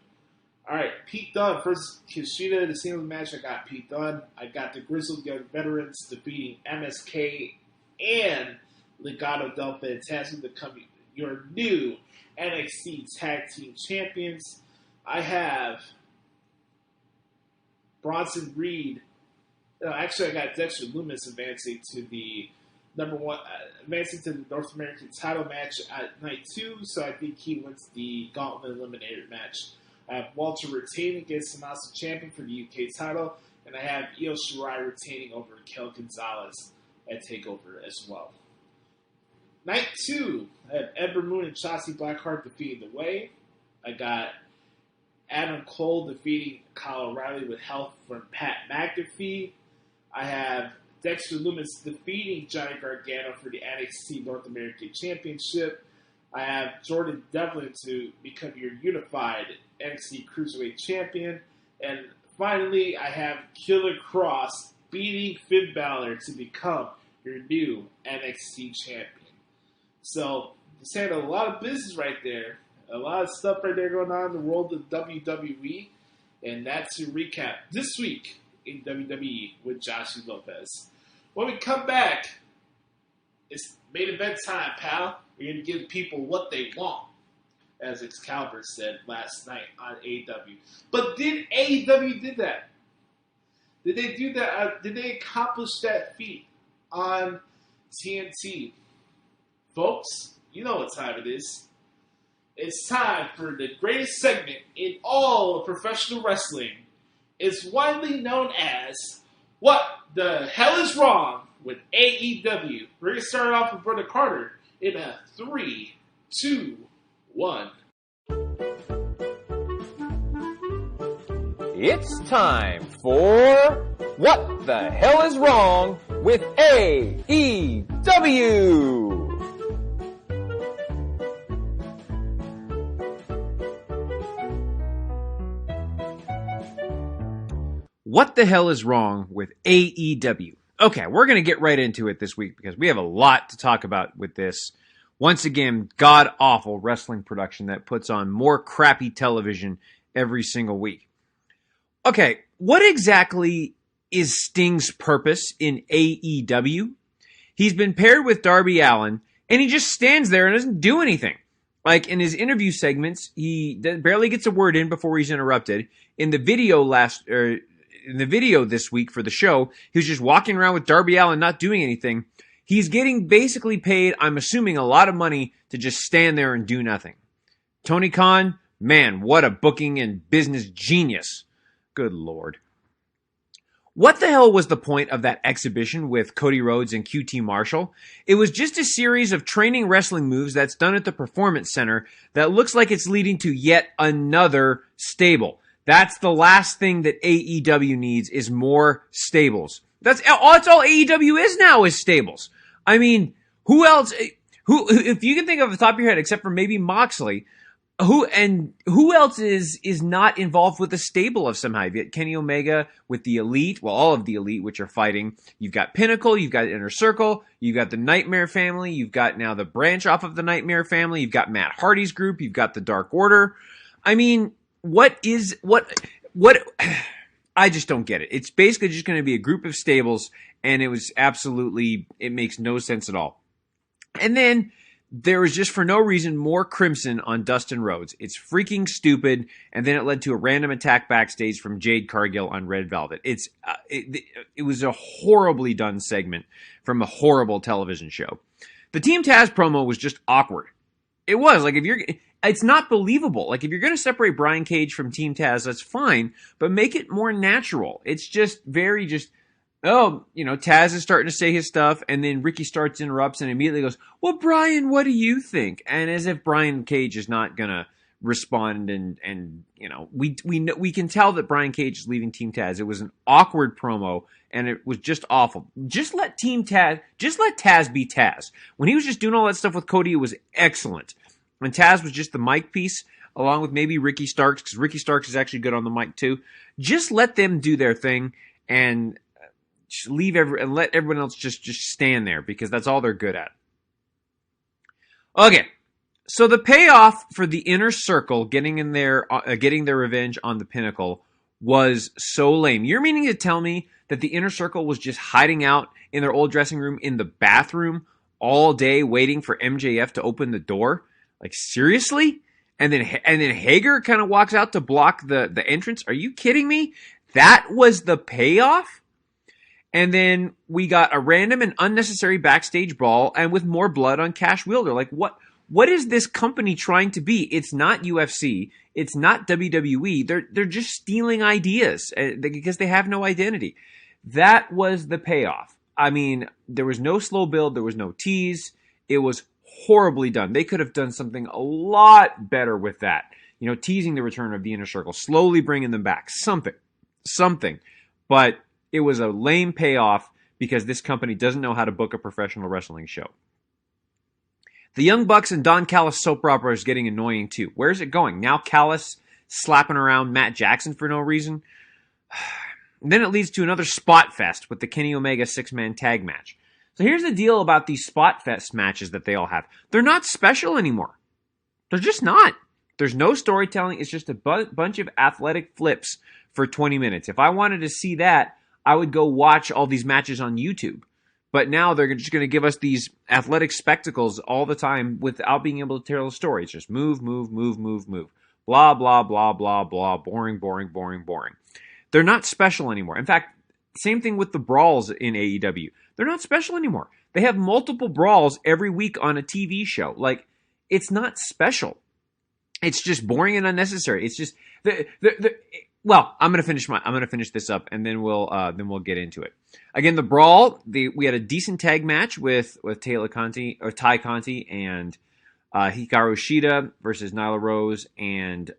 Alright, Pete Dunne versus Kushida, the singles match. I got Pete Dunne. I got the Grizzled Young Veterans defeating MSK and Legado del Fantasma to become your new NXT Tag Team Champions. I have Bronson Reed. Actually, I got Dexter Lumis advancing to the advancing to the North American title match at night 2. So I think he wins the Gauntlet Eliminator match. I have Walter retaining against Tommaso Ciampa for the UK title, and I have Io Shirai retaining over Kel Gonzalez at TakeOver as well. Night 2, I have Ember Moon and Shotzi Blackheart defeating The Way. I got Adam Cole defeating Kyle O'Reilly with help from Pat McAfee. I have Dexter Lumis defeating Johnny Gargano for the NXT North American Championship. I have Jordan Devlin to become your unified NXT Cruiserweight Champion. And finally, I have Killer Cross beating Finn Balor to become your new NXT Champion. So, just had a lot of business right there. A lot of stuff right there going on in the world of WWE. And that's your recap this week in WWE with Joshie Lopez. When we come back, it's main event time, pal. We're going to give people what they want, as Excalibur said last night on AEW. But did AEW do that? Did they do that? Did they accomplish that feat on TNT? Folks, you know what time it is. It's time for the greatest segment in all of professional wrestling. It's widely known as What the Hell is Wrong with AEW. We're going to start off with Brother Carter in a 3, 2, 1. It's time for What the Hell is Wrong with AEW? What the hell is wrong with AEW? Okay, we're going to get right into it this week because we have a lot to talk about with this. Once again, god-awful wrestling production that puts on more crappy television every single week. Okay, what exactly is Sting's purpose in AEW? He's been paired with Darby Allin, and he just stands there and doesn't do anything. Like in his interview segments, he barely gets a word in before he's interrupted. In the video this week for the show, he was just walking around with Darby Allin not doing anything. He's getting basically paid, I'm assuming, a lot of money to just stand there and do nothing. Tony Khan, man, what a booking and business genius. Good Lord. What the hell was the point of that exhibition with Cody Rhodes and QT Marshall? It was just a series of training wrestling moves that's done at the Performance Center that looks like it's leading to yet another stable. That's the last thing that AEW needs is more stables. That's all AEW is now is stables. I mean, who else? If you can think of the top of your head, except for maybe Moxley, who else is not involved with a stable of somehow? You've got Kenny Omega with the Elite, well, all of the Elite, which are fighting. You've got Pinnacle, you've got Inner Circle, you've got the Nightmare Family, you've got now the branch off of the Nightmare Family, you've got Matt Hardy's group, you've got the Dark Order. I mean, what I just don't get it. It's basically just going to be a group of stables, and it makes no sense at all. And then there was just for no reason more crimson on Dustin Rhodes. It's freaking stupid, and then it led to a random attack backstage from Jade Cargill on Red Velvet. It was a horribly done segment from a horrible television show. The Team Taz promo was just awkward. It was like it's not believable. Like if you're going to separate Brian Cage from Team Taz, that's fine, but make it more natural. It's just Taz is starting to say his stuff, and then Ricky Starks interrupts and immediately goes, "Well, Brian, what do you think?" And as if Brian Cage is not going to respond, and we can tell that Brian Cage is leaving Team Taz. It was an awkward promo, and it was just awful. Just let Taz be Taz. When he was just doing all that stuff with Cody, it was excellent. And Taz was just the mic piece, along with maybe Ricky Starks, because Ricky Starks is actually good on the mic too. Just let them do their thing, and just let everyone else just stand there, because that's all they're good at. Okay, so the payoff for the Inner Circle getting their revenge on the Pinnacle was so lame. You're meaning to tell me that the Inner Circle was just hiding out in their old dressing room in the bathroom all day waiting for MJF to open the door? Like, seriously? And then Hager kind of walks out to block the entrance? Are you kidding me? That was the payoff? And then we got a random and unnecessary backstage brawl, and with more blood on Cash Wheeler. Like, what is this company trying to be? It's not UFC. It's not WWE. They're just stealing ideas because they have no identity. That was the payoff. I mean, there was no slow build. There was no tease. It was horribly done. They could have done something a lot better with that. You know, teasing the return of the Inner Circle, slowly bringing them back. Something. But it was a lame payoff because this company doesn't know how to book a professional wrestling show. The Young Bucks and Don Callis soap opera is getting annoying too. Where's it going? Now Callis slapping around Matt Jackson for no reason? And then it leads to another spot fest with the Kenny Omega 6-man tag match. So here's the deal about these spot fest matches that they all have. They're not special anymore. They're just not. There's no storytelling. It's just a bunch of athletic flips for 20 minutes. If I wanted to see that, I would go watch all these matches on YouTube. But now they're just going to give us these athletic spectacles all the time without being able to tell a story. It's just move. Blah, blah, blah, blah, blah. Boring. They're not special anymore. In fact, same thing with the brawls in AEW. They're not special anymore. They have multiple brawls every week on a TV show. Like, it's not special. It's just boring and unnecessary. It's just well, I'm gonna finish this up, and then we'll get into it. Again, the brawl. We had a decent tag match with Tay Conti and Hikaru Shida versus Nyla Rose and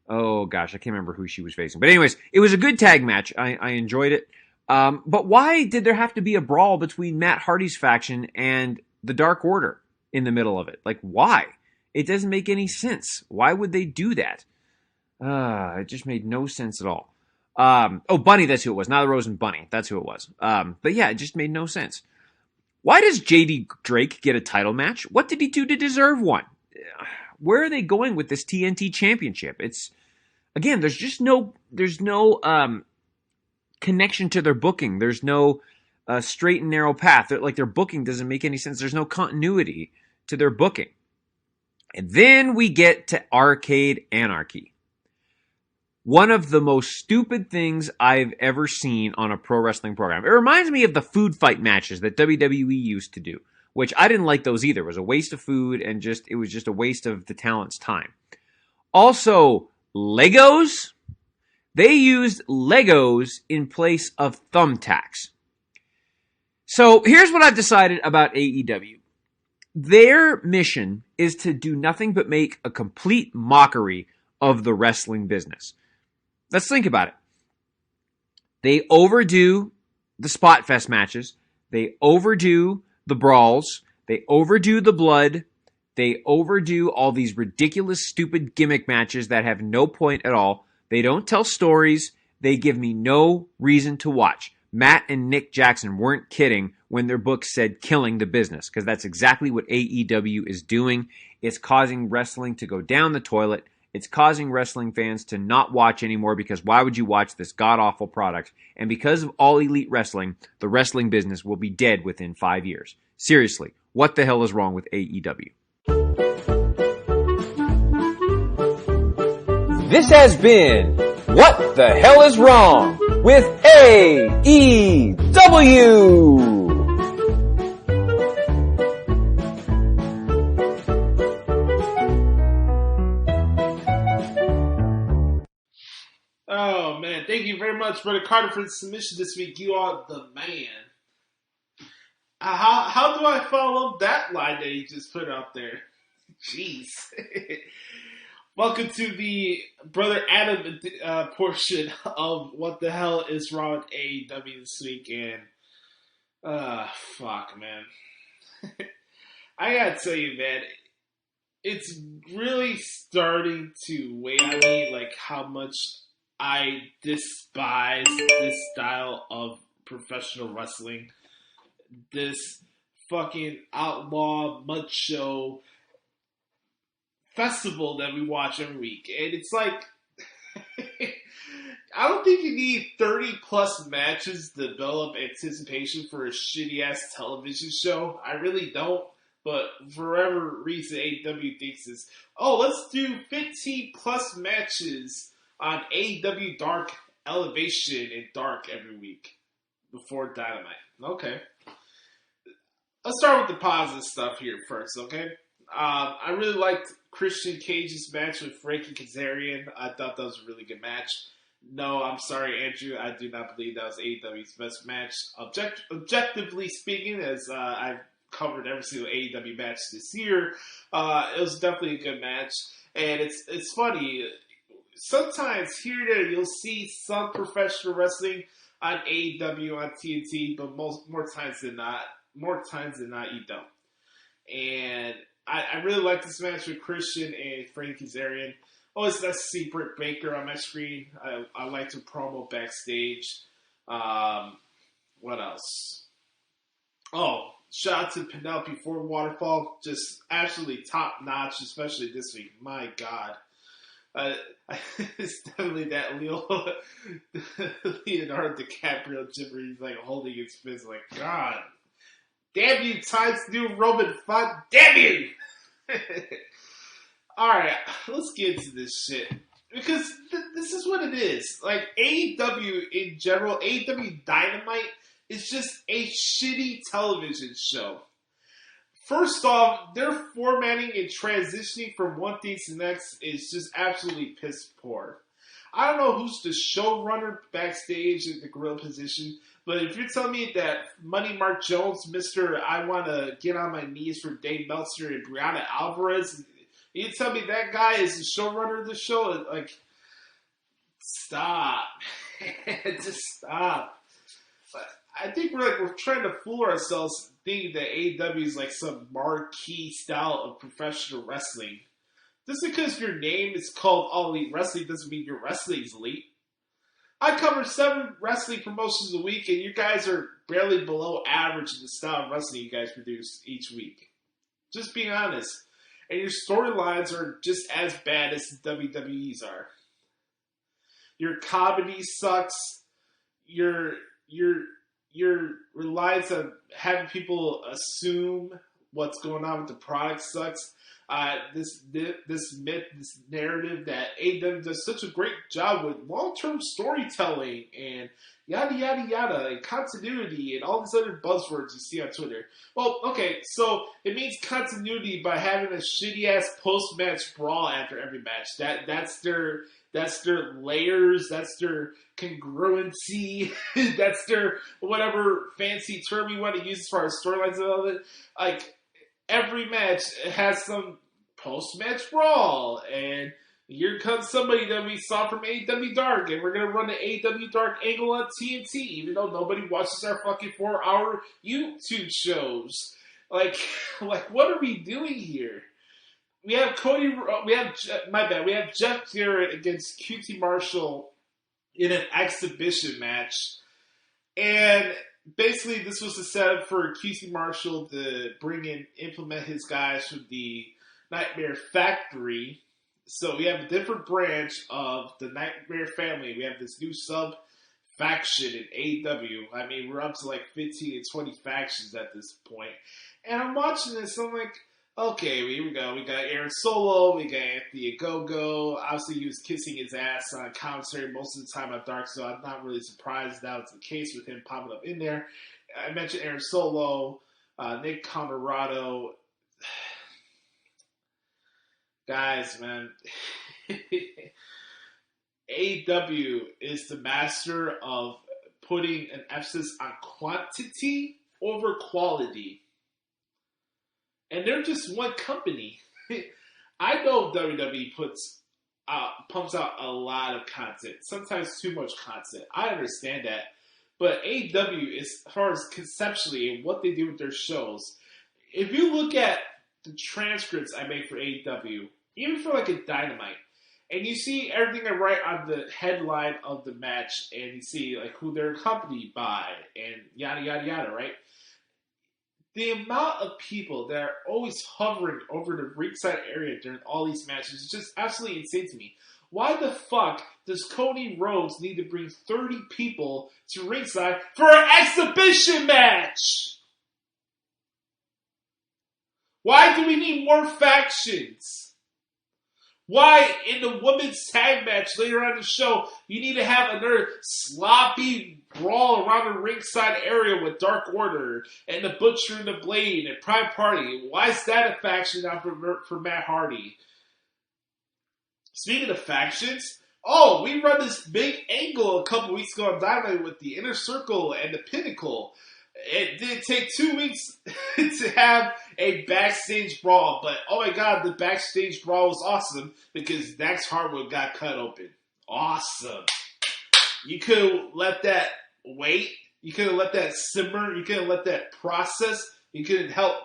oh gosh, I can't remember who she was facing. But anyways, it was a good tag match. I enjoyed it. But why did there have to be a brawl between Matt Hardy's faction and the Dark Order in the middle of it? Like, why? It doesn't make any sense. Why would they do that? It just made no sense at all. Bunny, that's who it was. Nyla Rose and Bunny, that's who it was. But yeah, it just made no sense. Why does JD Drake get a title match? What did he do to deserve one? Where are they going with this TNT championship? It's, again, there's no connection to their booking. There's no straight and narrow path. Their booking doesn't make any sense. There's no continuity to their booking. And then we get to Arcade Anarchy. One of the most stupid things I've ever seen on a pro wrestling program. It reminds me of the food fight matches that WWE used to do, which I didn't like those either. It was a waste of food and it was just a waste of the talent's time. Also, Legos. They used Legos in place of thumbtacks. So here's what I've decided about AEW. Their mission is to do nothing but make a complete mockery of the wrestling business. Let's think about it. They overdo the spot fest matches. They overdo the brawls. They overdo the blood. They overdo all these ridiculous, stupid gimmick matches that have no point at all. They don't tell stories. They give me no reason to watch. Matt and Nick Jackson weren't kidding when their book said killing the business, because that's exactly what AEW is doing. It's causing wrestling to go down the toilet. It's causing wrestling fans to not watch anymore, because why would you watch this god-awful product? And because of All Elite Wrestling, the wrestling business will be dead within 5 years. Seriously, what the hell is wrong with AEW? This has been What the Hell is Wrong with AEW. Oh man, thank you very much, Brother Carter, for the submission this week. You are the man. How do I follow up that line that he just put out there? Jeez. Welcome to the Brother Adam portion of What the Hell is Wrong with AEW this week. And, fuck, man. I gotta tell you, man, it's really starting to weigh on me, like, how much I despise this style of professional wrestling. This fucking outlaw mud show festival that we watch every week. And it's like, I don't think you need 30 plus matches to build up anticipation for a shitty ass television show. I really don't. But for whatever reason, AEW thinks is, let's do 15 plus matches on AEW Dark Elevation and Dark every week before Dynamite. Okay. Let's start with the positive stuff here first, okay? I really liked Christian Cage's match with Frankie Kazarian. I thought that was a really good match. No, I'm sorry, Andrew. I do not believe that was AEW's best match. Objectively speaking, as I've covered every single AEW match this year. It was definitely a good match. And it's funny. Sometimes here and there you'll see some professional wrestling on AEW, on TNT, but more times than not you don't. And I really like this match with Christian and Frankie Kazarian. Always nice to see Britt Baker on my screen. I liked her promo backstage. What else? Oh, shout out to Penelope Ford Waterfall. Just absolutely top notch, especially this week. My God. It's definitely that Leonardo DiCaprio gibber. He's like holding his fist like, God damn you, Times New Roman fun. Damn you! Alright, let's get into this shit. Because this is what it is. Like, AEW in general, AEW Dynamite is just a shitty television show. First off, their formatting and transitioning from one thing to the next is just absolutely piss poor. I don't know who's the showrunner backstage in the gorilla position, but if you're telling me that Money Mark Jones, Mr. I want to get on my knees for Dave Meltzer and Brianna Alvarez, you tell me that guy is the showrunner of the show? Like, stop. Just stop. I think we're trying to fool ourselves thinking that AEW is like some marquee style of professional wrestling. Just because your name is called All Elite Wrestling doesn't mean your wrestling is elite. I cover 7 wrestling promotions a week, and you guys are barely below average in the style of wrestling you guys produce each week. Just being honest. And your storylines are just as bad as the WWE's are. Your comedy sucks. Your reliance on having people assume what's going on with the product sucks. This narrative that AEW does such a great job with long-term storytelling and yada yada yada and continuity and all these other buzzwords you see on Twitter. Well, okay, so it means continuity by having a shitty ass post-match brawl after every match. That's their layers, that's their congruency, that's their whatever fancy term you want to use as far as storylines and all that. Like, every match has some post-match brawl, and here comes somebody that we saw from AEW Dark, and we're going to run the AEW Dark angle on TNT, even though nobody watches our fucking 4-hour YouTube shows. Like, what are we doing here? We have Jeff Jarrett against QT Marshall in an exhibition match, and basically, this was a setup for QT Marshall to implement his guys from the Nightmare Factory. So we have a different branch of the Nightmare family. We have this new sub-faction in AEW. I mean, we're up to like 15 and 20 factions at this point. And I'm watching this, and I'm like, okay, here we go. We got Aaron Solo, we got Anthony Ogogo. Obviously, he was kissing his ass on commentary most of the time on Dark, so I'm not really surprised that was the case with him popping up in there. I mentioned Aaron Solo, Nick Conrado. Guys, man. AEW is the master of putting an emphasis on quantity over quality. And they're just one company. I know WWE pumps out a lot of content, sometimes too much content. I understand that. But AEW, as far as conceptually and what they do with their shows, if you look at the transcripts I make for AEW, even for like a Dynamite, and you see everything I write on the headline of the match, and you see like who they're accompanied by, and yada yada yada, right? The amount of people that are always hovering over the ringside area during all these matches is just absolutely insane to me. Why the fuck does Cody Rhodes need to bring 30 people to ringside for an exhibition match? Why do we need more factions? Why, in the women's tag match later on in the show, you need to have another sloppy brawl around the ringside area with Dark Order and the Butcher and the Blade and Prime Party? Why is that a faction now for Matt Hardy? Speaking of factions, we run this big angle a couple weeks ago on Dynamite with the Inner Circle and the Pinnacle. It did take 2 weeks to have a backstage brawl, but oh my god, the backstage brawl was awesome because Dax Harwood got cut open. Awesome. You could have let that wait. You could have let that simmer. You could have let that process. You could have helped.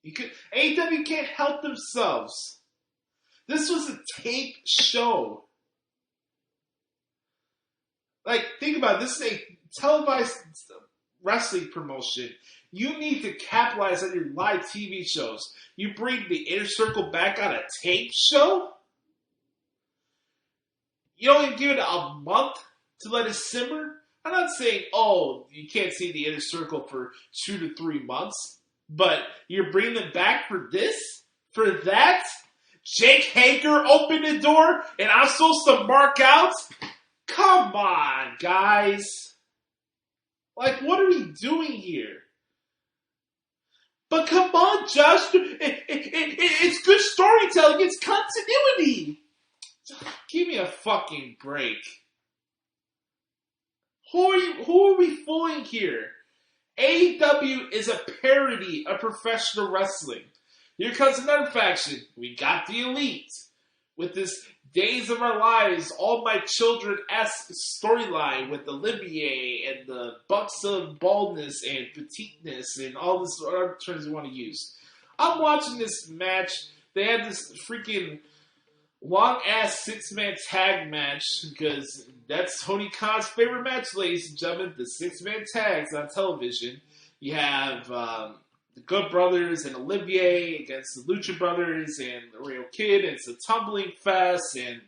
AEW can't help themselves. This was a tape show. Like, think about it. This is a televised wrestling promotion. You need to capitalize on your live TV shows. You bring the Inner Circle back on a tape show? You don't even give it a month to let it simmer? I'm not saying, oh, you can't see the Inner Circle for 2 to 3 months, but you're bringing them back for this? For that? Jake Hager opened the door and I'm supposed to mark out? Come on, guys. Like, what are we doing here? But come on, Josh. It's good storytelling. It's continuity. Give me a fucking break. Who are we fooling here? AEW is a parody of professional wrestling. Here comes another faction. We got the Elite with this Days of Our Lives, All My Children-esque storyline with the Olivier and the bucks of baldness and petiteness and all this other terms you want to use. I'm watching this match. They had this freaking long-ass 6-man tag match because that's Tony Khan's favorite match, ladies and gentlemen, the 6-man tags on television. You have the Good Brothers and Olivier against the Lucha Brothers and the Real Kid, and it's a tumbling fest, and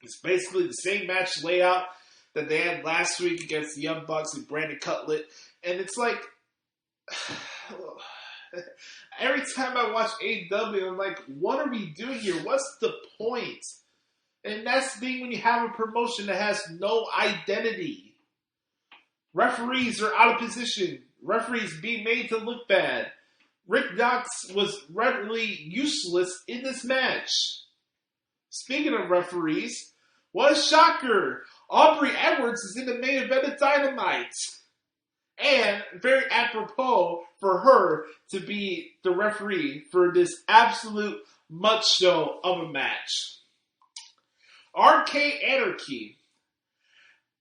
it's basically the same match layout that they had last week against the Young Bucks and Brandon Cutlet, and it's like, every time I watch AEW, I'm like, what are we doing here? What's the point? And that's the thing when you have a promotion that has no identity. Referees are out of position. Referees being made to look bad. Rick Knox was readily useless in this match. Speaking of referees, what a shocker! Aubrey Edwards is in the main event of Dynamite. And very apropos for her to be the referee for this absolute mud show of a match. Arcade Anarchy.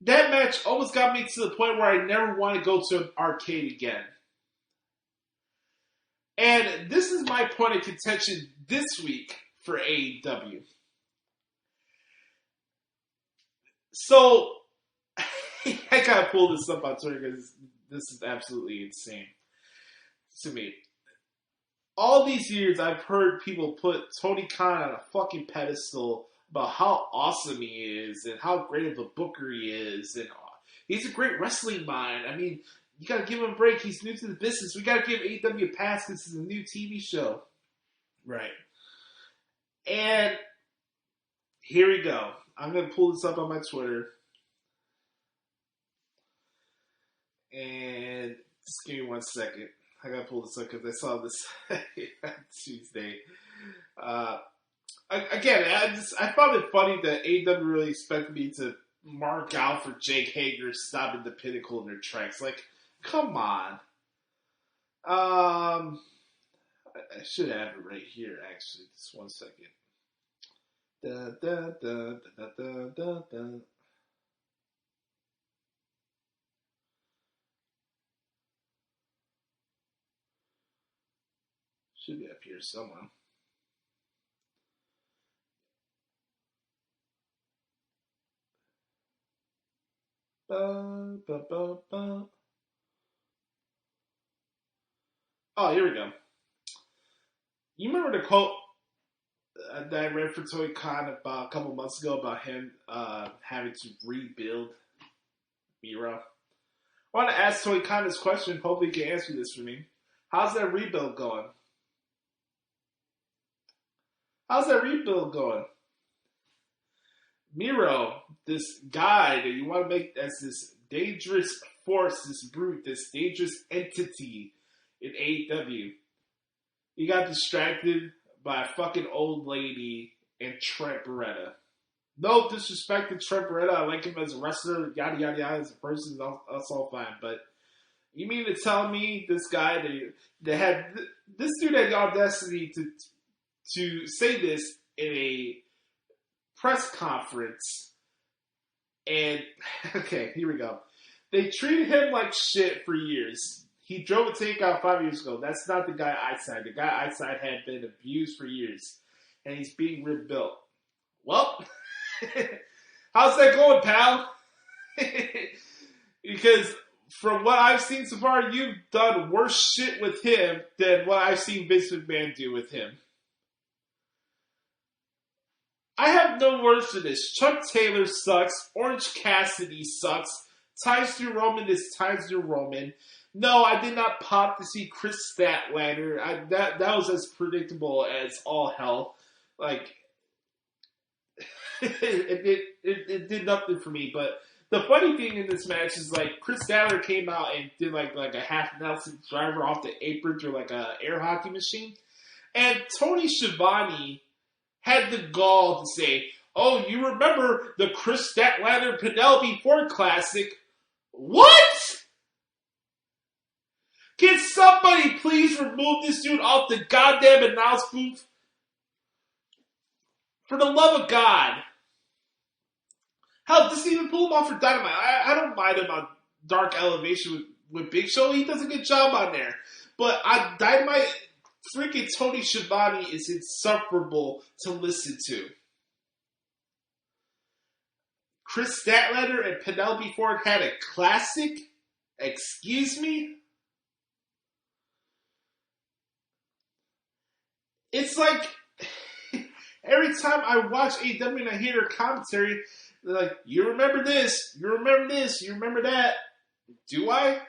That match almost got me to the point where I never want to go to an arcade again. And this is my point of contention this week for AEW. So, I gotta pull this up on Twitter because this is absolutely insane to me. All these years I've heard people put Tony Khan on a fucking pedestal about how awesome he is and how great of a booker he is, and he's a great wrestling mind. I mean, you gotta give him a break. He's new to the business. We gotta give AEW a pass because this is a new TV show. Right. And here we go. I'm gonna pull this up on my Twitter. And just give me 1 second. I gotta pull this up because I saw this Tuesday. I found it funny that AEW really expected me to mark out for Jake Hager stopping the Pinnacle in their tracks. Like, come on. I should have it right here, actually. Just 1 second. Da, da, da, da, da, da, da. Should be up here somewhere. Ba, ba, ba, ba. Oh, here we go. You remember the quote that I read for Tony Khan about a couple months ago about him having to rebuild Miro? I want to ask Tony Khan this question. Hopefully he can answer this for me. How's that rebuild going? How's that rebuild going? Miro, this guy that you want to make as this dangerous force, this brute, this dangerous entity in AEW. He got distracted by a fucking old lady and Trent Beretta. No disrespect to Trent Beretta. I like him as a wrestler, yada, yada, yada, as a person. That's all fine. But, You mean to tell me this guy this dude had the audacity to say this in a press conference, and okay, here we go. They treated him like shit for years. He drove a takeout 5 years ago. That's not the guy I signed. The guy I signed had been abused for years, and he's being rebuilt. Well, how's that going, pal? Because from what I've seen so far, you've done worse shit with him than what I've seen Vince McMahon do with him. I have no words for this. Chuck Taylor sucks. Orange Cassidy sucks. Times New Roman is Times New Roman. No, I did not pop to see Chris Statlander. That was as predictable as all hell. Like, it did nothing for me. But the funny thing in this match is, like, Chris Statlander came out and did like a half Nelson driver off the apron through like a air hockey machine. And Tony Schiavone had the gall to say, "Oh, you remember the Chris Statlander Penelope Ford Classic?" What? Can somebody please remove this dude off the goddamn announce booth? For the love of God. Hell, just even pull him off for Dynamite. I don't mind him on Dark Elevation with Big Show. He does a good job on there. But on Dynamite, freaking Tony Schiavone is insufferable to listen to. Chris Statlander and Penelope Ford had a classic? Excuse me? It's like, every time I watch AEW and I hear their commentary, they're like, you remember this, you remember this, you remember that. Do I?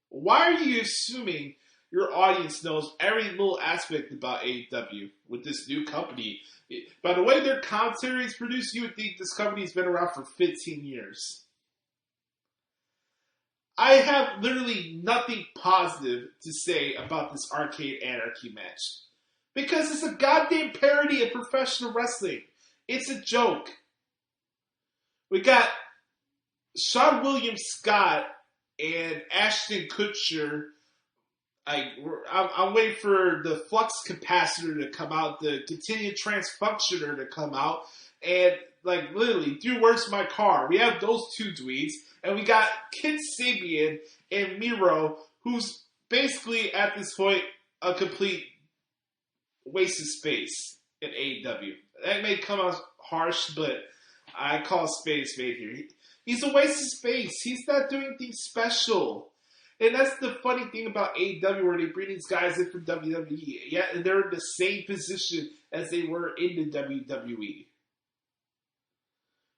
Why are you assuming your audience knows every little aspect about AEW with this new company? By the way their commentary is produced, you would think this company's been around for 15 years. I have literally nothing positive to say about this Arcade Anarchy match. Because it's a goddamn parody of professional wrestling. It's a joke. We got Sean William Scott and Ashton Kutcher. I'm waiting for the flux capacitor to come out, the continued transfunctioner to come out, and like literally, dude, where's my car? We have those two dweebs, and we got Kid Sabian and Miro, who's basically at this point a complete waste of space in AEW. That may come out harsh, but I call spade here. He's a waste of space. He's not doing anything special. And that's the funny thing about AEW, where they bring these guys in from WWE. Yeah, and they're in the same position as they were in the WWE.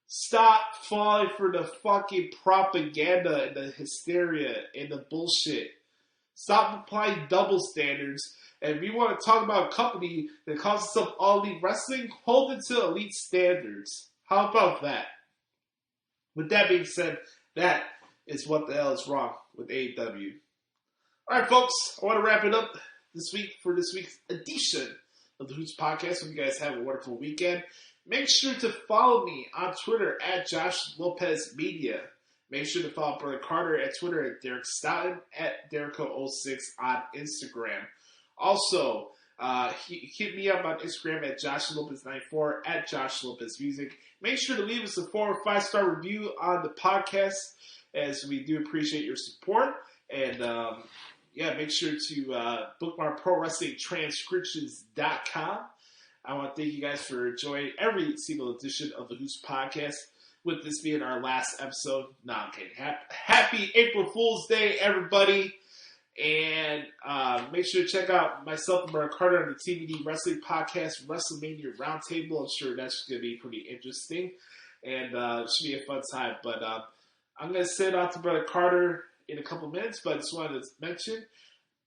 Stop falling for the fucking propaganda and the hysteria and the bullshit. Stop applying double standards. And if you want to talk about a company that calls itself All Elite Wrestling, hold it to elite standards. How about that? With that being said, that is what the hell is wrong with AEW. Alright, folks, I want to wrap it up this week for this week's edition of the Hoots Podcast. Hope you guys have a wonderful weekend. Make sure to follow me on Twitter at Josh Lopez Media. Make sure to follow Brother Carter at Twitter at Derek Stoughton, at Dericho06 on Instagram. Also, hit me up on Instagram at JoshLopez94, at Josh Lopez Music. Make sure to leave us a 4 or 5 star review on the podcast, as we do appreciate your support. And make sure to bookmark ProWrestlingTranscriptions.com. I want to thank you guys for enjoying every single edition of the Hoots Podcast, with this being our last episode. No, I'm kidding. Happy April Fool's Day, everybody. And make sure to check out myself and Brother Carter on the TVD Wrestling Podcast, WrestleMania Roundtable. I'm sure that's going to be pretty interesting. And it should be a fun time. But I'm going to send out to Brother Carter in a couple minutes. But I just wanted to mention,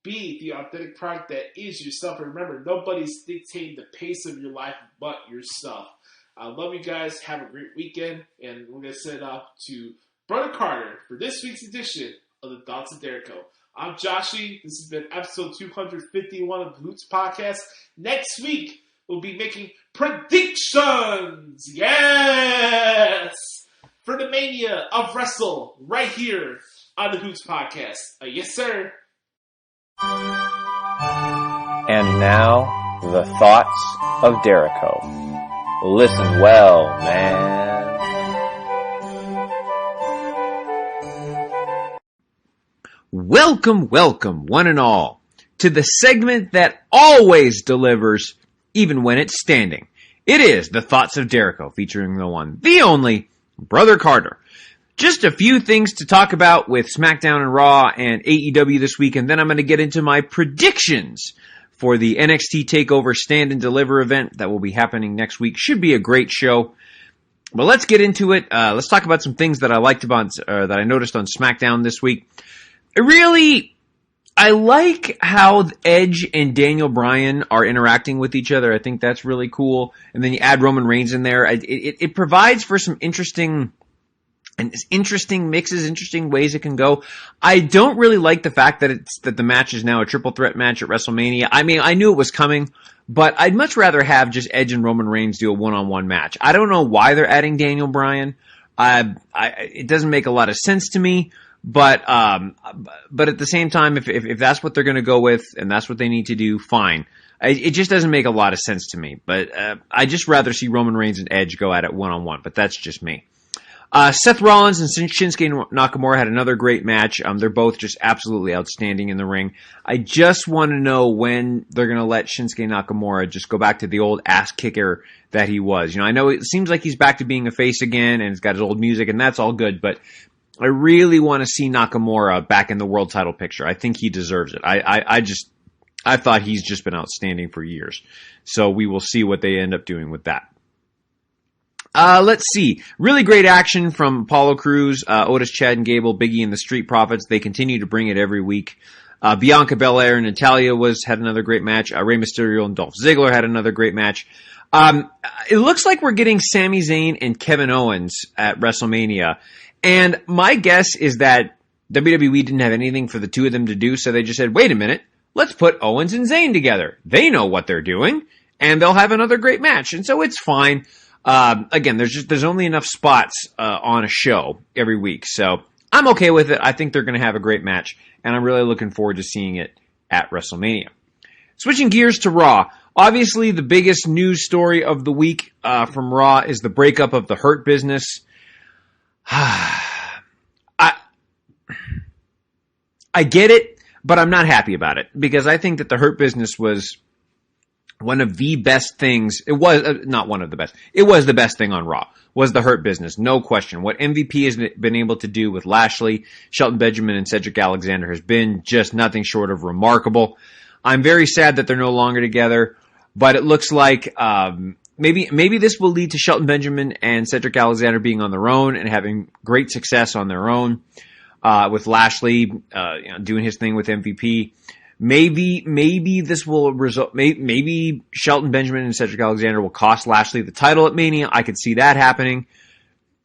be the authentic product that is yourself. And remember, nobody's dictating the pace of your life but yourself. I love you guys. Have a great weekend. And we're going to send it off to Brother Carter for this week's edition of the Thoughts of Dericho. I'm Joshie. This has been episode 251 of the Hoots Podcast. Next week, we'll be making predictions. Yes! For the Mania of Wrestle right here on the Hoots Podcast. Yes, sir. And now, the Thoughts of Dericho. Listen well, man. Welcome, welcome, one and all, to the segment that always delivers, even when it's standing. It is the Thoughts of Dericho, featuring the one, the only, Brother Carter. Just a few things to talk about with SmackDown and Raw and AEW this week, and then I'm going to get into my predictions for the NXT TakeOver Stand and Deliver event that will be happening next week. Should be a great show. But let's get into it. Let's talk about some things that I liked about, that I noticed on SmackDown this week. I like how Edge and Daniel Bryan are interacting with each other. I think that's really cool. And then you add Roman Reigns in there. It provides for some interesting mixes, interesting ways it can go. I don't really like the fact that the match is now a triple threat match at WrestleMania. I mean, I knew it was coming, but I'd much rather have just Edge and Roman Reigns do a one-on-one match. I don't know why they're adding Daniel Bryan. It doesn't make a lot of sense to me. But at the same time, if that's what they're going to go with and that's what they need to do, fine. It just doesn't make a lot of sense to me. But I just rather see Roman Reigns and Edge go at it one-on-one. But that's just me. Seth Rollins and Shinsuke Nakamura had another great match. They're both just absolutely outstanding in the ring. I just want to know when they're going to let Shinsuke Nakamura just go back to the old ass kicker that he was. You know, I know it seems like he's back to being a face again and he's got his old music and that's all good, but I really want to see Nakamura back in the world title picture. I think he deserves it. I thought he's just been outstanding for years. So we will see what they end up doing with that. Let's see. Really great action from Apollo Crews, Otis, Chad, and Gable, Biggie, and the Street Profits. They continue to bring it every week. Bianca Belair and Natalya had another great match. Rey Mysterio and Dolph Ziggler had another great match. It looks like we're getting Sami Zayn and Kevin Owens at WrestleMania. And my guess is that WWE didn't have anything for the two of them to do, so they just said, wait a minute, let's put Owens and Zayn together. They know what they're doing, and they'll have another great match. And so it's fine. Again, there's only enough spots on a show every week, so I'm okay with it. I think they're going to have a great match, and I'm really looking forward to seeing it at WrestleMania. Switching gears to Raw. Obviously, the biggest news story of the week from Raw is the breakup of the Hurt Business. I get it, but I'm not happy about it because I think that the Hurt Business was one of the best things. It was not one of the best. It was the best thing on Raw. Was the Hurt Business, no question. What MVP has been able to do with Lashley, Shelton Benjamin, and Cedric Alexander has been just nothing short of remarkable. I'm very sad that they're no longer together, but it looks like Maybe this will lead to Shelton Benjamin and Cedric Alexander being on their own and having great success on their own, with Lashley doing his thing with MVP. Maybe this will result. Maybe Shelton Benjamin and Cedric Alexander will cost Lashley the title at Mania. I could see that happening,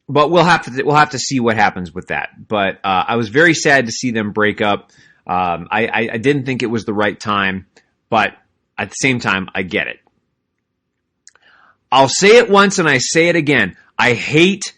but we'll have to see what happens with that. But I was very sad to see them break up. I didn't think it was the right time, but at the same time, I get it. I'll say it once and I say it again. I hate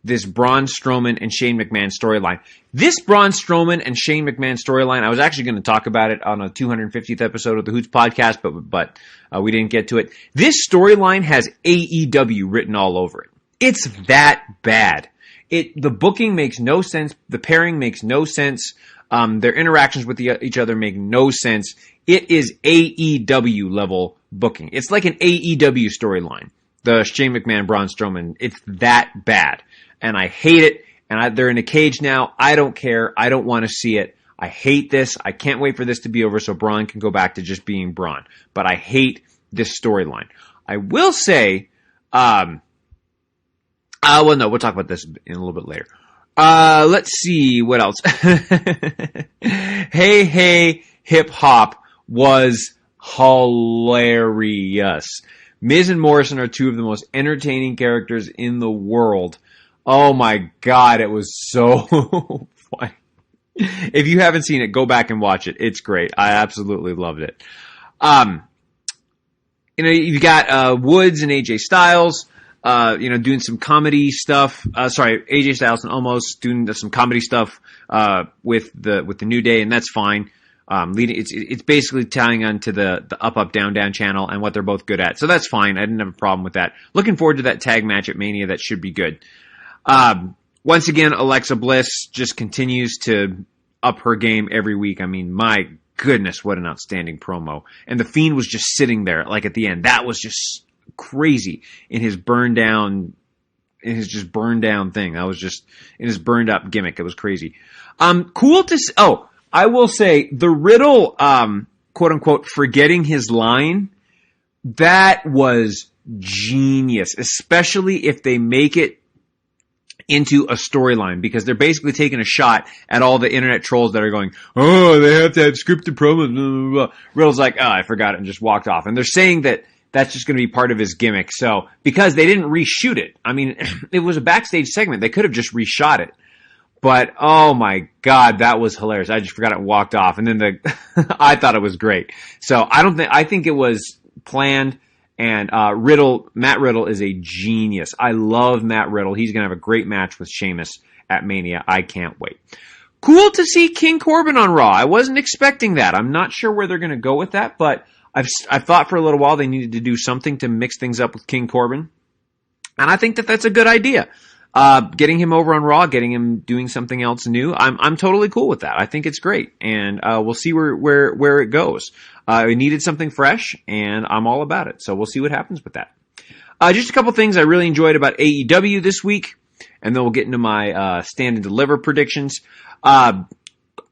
this Braun Strowman and Shane McMahon storyline. This Braun Strowman and Shane McMahon storyline, I was actually going to talk about it on a 250th episode of the Hoots podcast, but we didn't get to it. This storyline has AEW written all over it. It's that bad. The booking makes no sense. The pairing makes no sense. Their interactions with each other make no sense. It is AEW level booking. It's like an AEW storyline. The Shane McMahon, Braun Strowman. It's that bad. And I hate it. And they're in a cage now. I don't care. I don't want to see it. I hate this. I can't wait for this to be over so Braun can go back to just being Braun. But I hate this storyline. I will say, well, no, we'll talk about this in a little bit later. Let's see what else. Hey, hip hop was hilarious. Miz and Morrison are two of the most entertaining characters in the world. Oh my God, it was so funny. If you haven't seen it, go back and watch it. It's great. I absolutely loved it. You got Woods and AJ Styles. doing some comedy stuff. AJ Styles and Omos doing some comedy stuff with the New Day, and that's fine. It's basically tying on to the up, up, down, down channel and what they're both good at. So that's fine. I didn't have a problem with that. Looking forward to that tag match at Mania. That should be good. Once again, Alexa Bliss just continues to up her game every week. I mean, my goodness, what an outstanding promo. And the Fiend was just sitting there, like at the end. That was just crazy in his burned down thing. That was just in his burned up gimmick. It was crazy. Cool to see. Oh, I will say the Riddle, quote unquote, forgetting his line. That was genius, especially if they make it into a storyline, because they're basically taking a shot at all the internet trolls that are going, oh, they have to have scripted promos, blah, blah, blah. Riddle's like, oh, I forgot it, and just walked off. And they're saying that that's just going to be part of his gimmick. So, because they didn't reshoot it. I mean, it was a backstage segment. They could have just reshot it. But, oh my God, that was hilarious. I just forgot it and walked off. And then I thought it was great. So, I think it was planned. And Matt Riddle is a genius. I love Matt Riddle. He's going to have a great match with Sheamus at Mania. I can't wait. Cool to see King Corbin on Raw. I wasn't expecting that. I'm not sure where they're going to go with that, but I thought for a little while they needed to do something to mix things up with King Corbin. And I think that that's a good idea. Getting him over on Raw, getting him doing something else new, I'm totally cool with that. I think it's great, and we'll see where it goes. We needed something fresh, and I'm all about it. So we'll see what happens with that. Just a couple things I really enjoyed about AEW this week, and then we'll get into my stand and deliver predictions.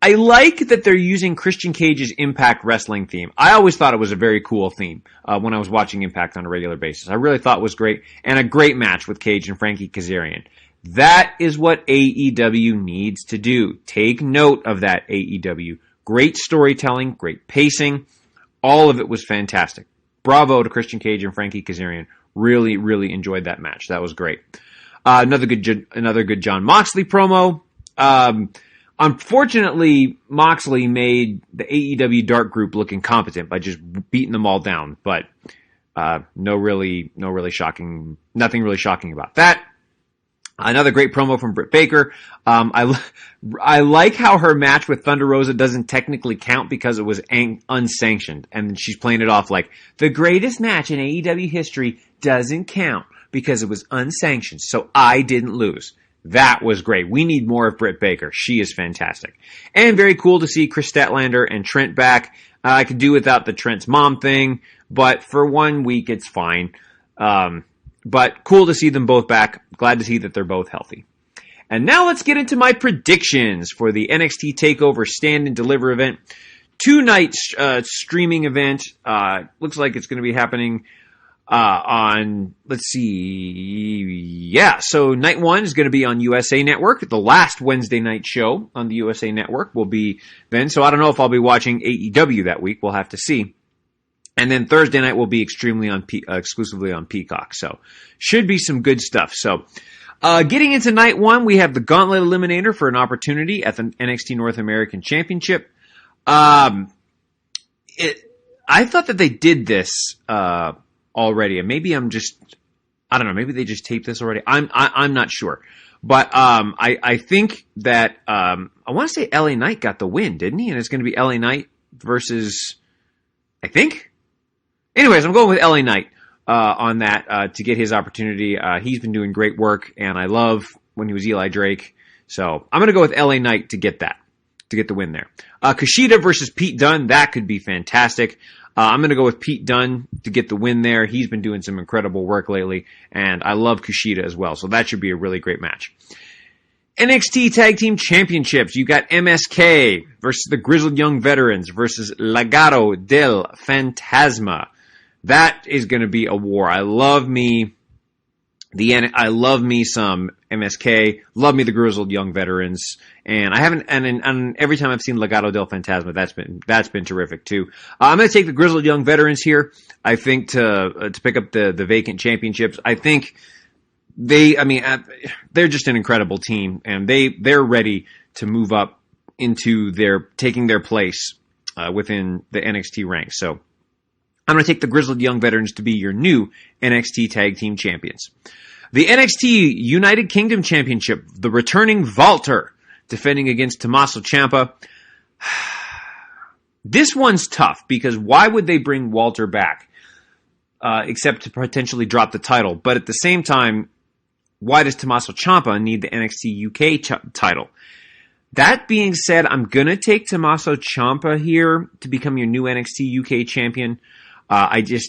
I like that they're using Christian Cage's Impact Wrestling theme. I always thought it was a very cool theme when I was watching Impact on a regular basis. I really thought it was great, and a great match with Cage and Frankie Kazarian. That is what AEW needs to do. Take note of that, AEW. Great storytelling, great pacing. All of it was fantastic. Bravo to Christian Cage and Frankie Kazarian. Really, really enjoyed that match. That was great. Another good Jon Moxley promo. Unfortunately, Moxley made the AEW Dark Group look incompetent by just beating them all down. But nothing really shocking about that. Another great promo from Britt Baker. I like how her match with Thunder Rosa doesn't technically count because it was unsanctioned. And she's playing it off like, the greatest match in AEW history doesn't count because it was unsanctioned. So I didn't lose. That was great. We need more of Britt Baker. She is fantastic. And very cool to see Chris Statlander and Trent back. I could do without the Trent's mom thing, but for 1 week, it's fine. But cool to see them both back. Glad to see that they're both healthy. And now let's get into my predictions for the NXT TakeOver Stand and Deliver event. 2-night streaming event. Looks like it's going to be happening on, let's see. Yeah, so night 1 is going to be on USA Network. The last Wednesday night show on the USA Network will be then. So I don't know if I'll be watching AEW that week. We'll have to see. And then Thursday night will be exclusively on Peacock. So should be some good stuff. So getting into night 1, we have the Gauntlet Eliminator for an opportunity at the NXT North American Championship. I thought that they did this already, and maybe I don't know, maybe they just taped this already. I'm not sure. But I think that I want to say LA Knight got the win, didn't he? And it's going to be LA Knight versus, I think. Anyways, I'm going with LA Knight on that to get his opportunity. He's been doing great work, and I love when he was Eli Drake. So I'm going to go with LA Knight to get the win there. Kushida versus Pete Dunne, that could be fantastic. I'm going to go with Pete Dunne to get the win there. He's been doing some incredible work lately, and I love Kushida as well. So that should be a really great match. NXT Tag Team Championships. You got MSK versus the Grizzled Young Veterans versus Legado del Fantasma. That is going to be a war. I love me some MSK. Love me the Grizzled Young Veterans. And and every time I've seen Legado del Fantasma, that's been terrific too. I'm going to take the Grizzled Young Veterans here. I think to pick up the vacant championships. I think they're just an incredible team, and they're ready to move up into taking their place within the NXT ranks. So I'm going to take the Grizzled Young Veterans to be your new NXT Tag Team Champions. The NXT United Kingdom Championship, the returning Walter, defending against Tommaso Ciampa. This one's tough, because why would they bring Walter back, except to potentially drop the title? But at the same time, why does Tommaso Ciampa need the NXT UK title? That being said, I'm going to take Tommaso Ciampa here to become your new NXT UK champion. There's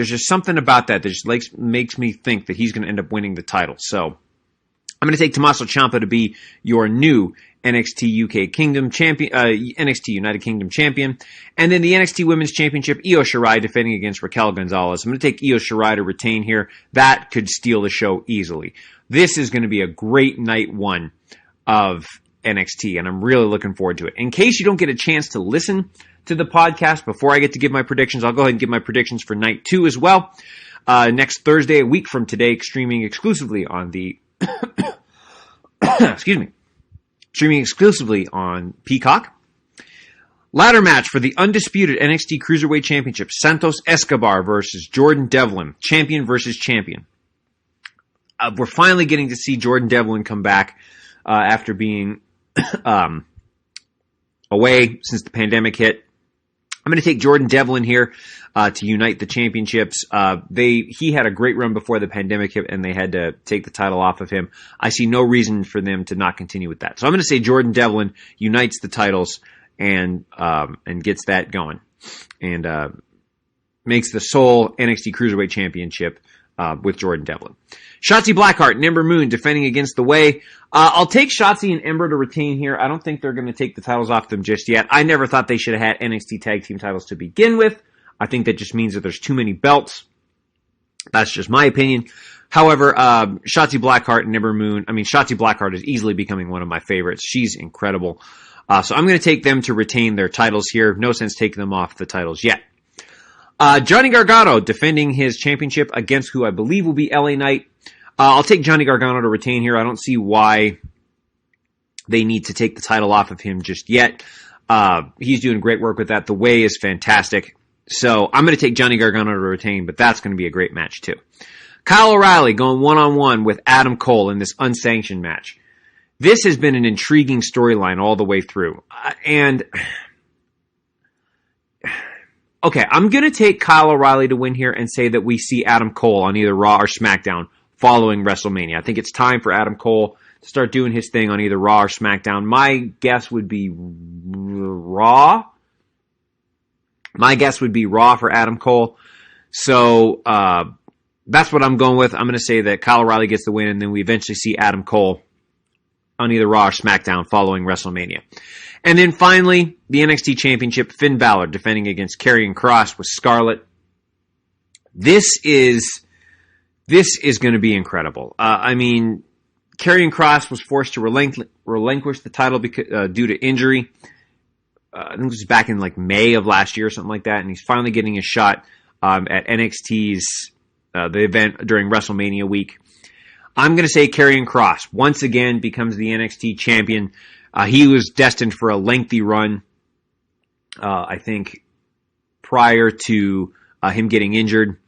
just something about that just makes me think that he's going to end up winning the title. So I'm going to take Tommaso Ciampa to be your new NXT UK Kingdom champion, NXT United Kingdom champion. And then the NXT Women's Championship, Io Shirai defending against Raquel Gonzalez. I'm going to take Io Shirai to retain here. That could steal the show easily. This is going to be a great night one of NXT, and I'm really looking forward to it. In case you don't get a chance to listen to the podcast before I get to give my predictions, I'll go ahead and give my predictions for night 2 as well. Next Thursday, a week from today, streaming exclusively on the streaming exclusively on Peacock. Ladder match for the undisputed NXT Cruiserweight Championship, Santos Escobar versus Jordan Devlin, champion versus champion. We're finally getting to see Jordan Devlin come back after being away since the pandemic hit. I'm going to take Jordan Devlin here to unite the championships. He had a great run before the pandemic hit, and they had to take the title off of him. I see no reason for them to not continue with that. So I'm going to say Jordan Devlin unites the titles and gets that going, and makes the sole NXT Cruiserweight Championship with Jordan Devlin. Shotzi Blackheart and Ember Moon defending against The Way. I'll take Shotzi and Ember to retain here. I don't think they're going to take the titles off them just yet. I never thought they should have had NXT Tag Team titles to begin with. I think that just means that there's too many belts. That's just my opinion. However, Shotzi Blackheart and Ember Moon, Shotzi Blackheart is easily becoming one of my favorites. She's incredible. So I'm going to take them to retain their titles here. No sense taking them off the titles yet. Johnny Gargano defending his championship against who I believe will be LA Knight. I'll take Johnny Gargano to retain here. I don't see why they need to take the title off of him just yet. He's doing great work with that. The Way is fantastic. So I'm going to take Johnny Gargano to retain, but that's going to be a great match too. Kyle O'Reilly going one-on-one with Adam Cole in this unsanctioned match. This has been an intriguing storyline all the way through. Okay, I'm going to take Kyle O'Reilly to win here and say that we see Adam Cole on either Raw or SmackDown following WrestleMania. I think it's time for Adam Cole to start doing his thing on either Raw or SmackDown. My guess would be Raw. My guess would be Raw for Adam Cole. So that's what I'm going with. I'm going to say that Kyle O'Reilly gets the win, and then we eventually see Adam Cole on either Raw or SmackDown following WrestleMania. And then finally, the NXT Championship, Finn Balor defending against Karrion Kross with Scarlett. This is going to be incredible. Karrion Kross was forced to relinquish the title due to injury. I think it was back in May of last year or something like that, and he's finally getting a shot at NXT's the event during WrestleMania week. I'm going to say Karrion Kross once again becomes the NXT champion. He was destined for a lengthy run, I think, prior to him getting injured,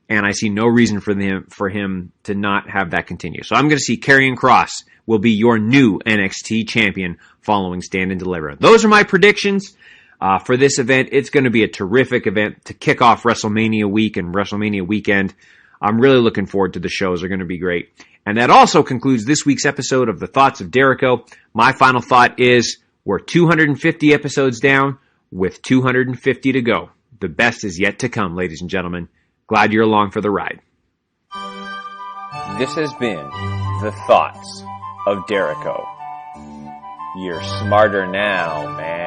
and I see no reason for him to not have that continue. So I'm going to see Karrion Kross will be your new NXT champion following Stand and Deliver. Those are my predictions for this event. It's going to be a terrific event to kick off WrestleMania week and WrestleMania weekend. I'm really looking forward to the shows. They're going to be great. And that also concludes this week's episode of the Thoughts of Dericho. My final thought is we're 250 episodes down with 250 to go. The best is yet to come, ladies and gentlemen. Glad you're along for the ride. This has been the Thoughts of Dericho. You're smarter now, man.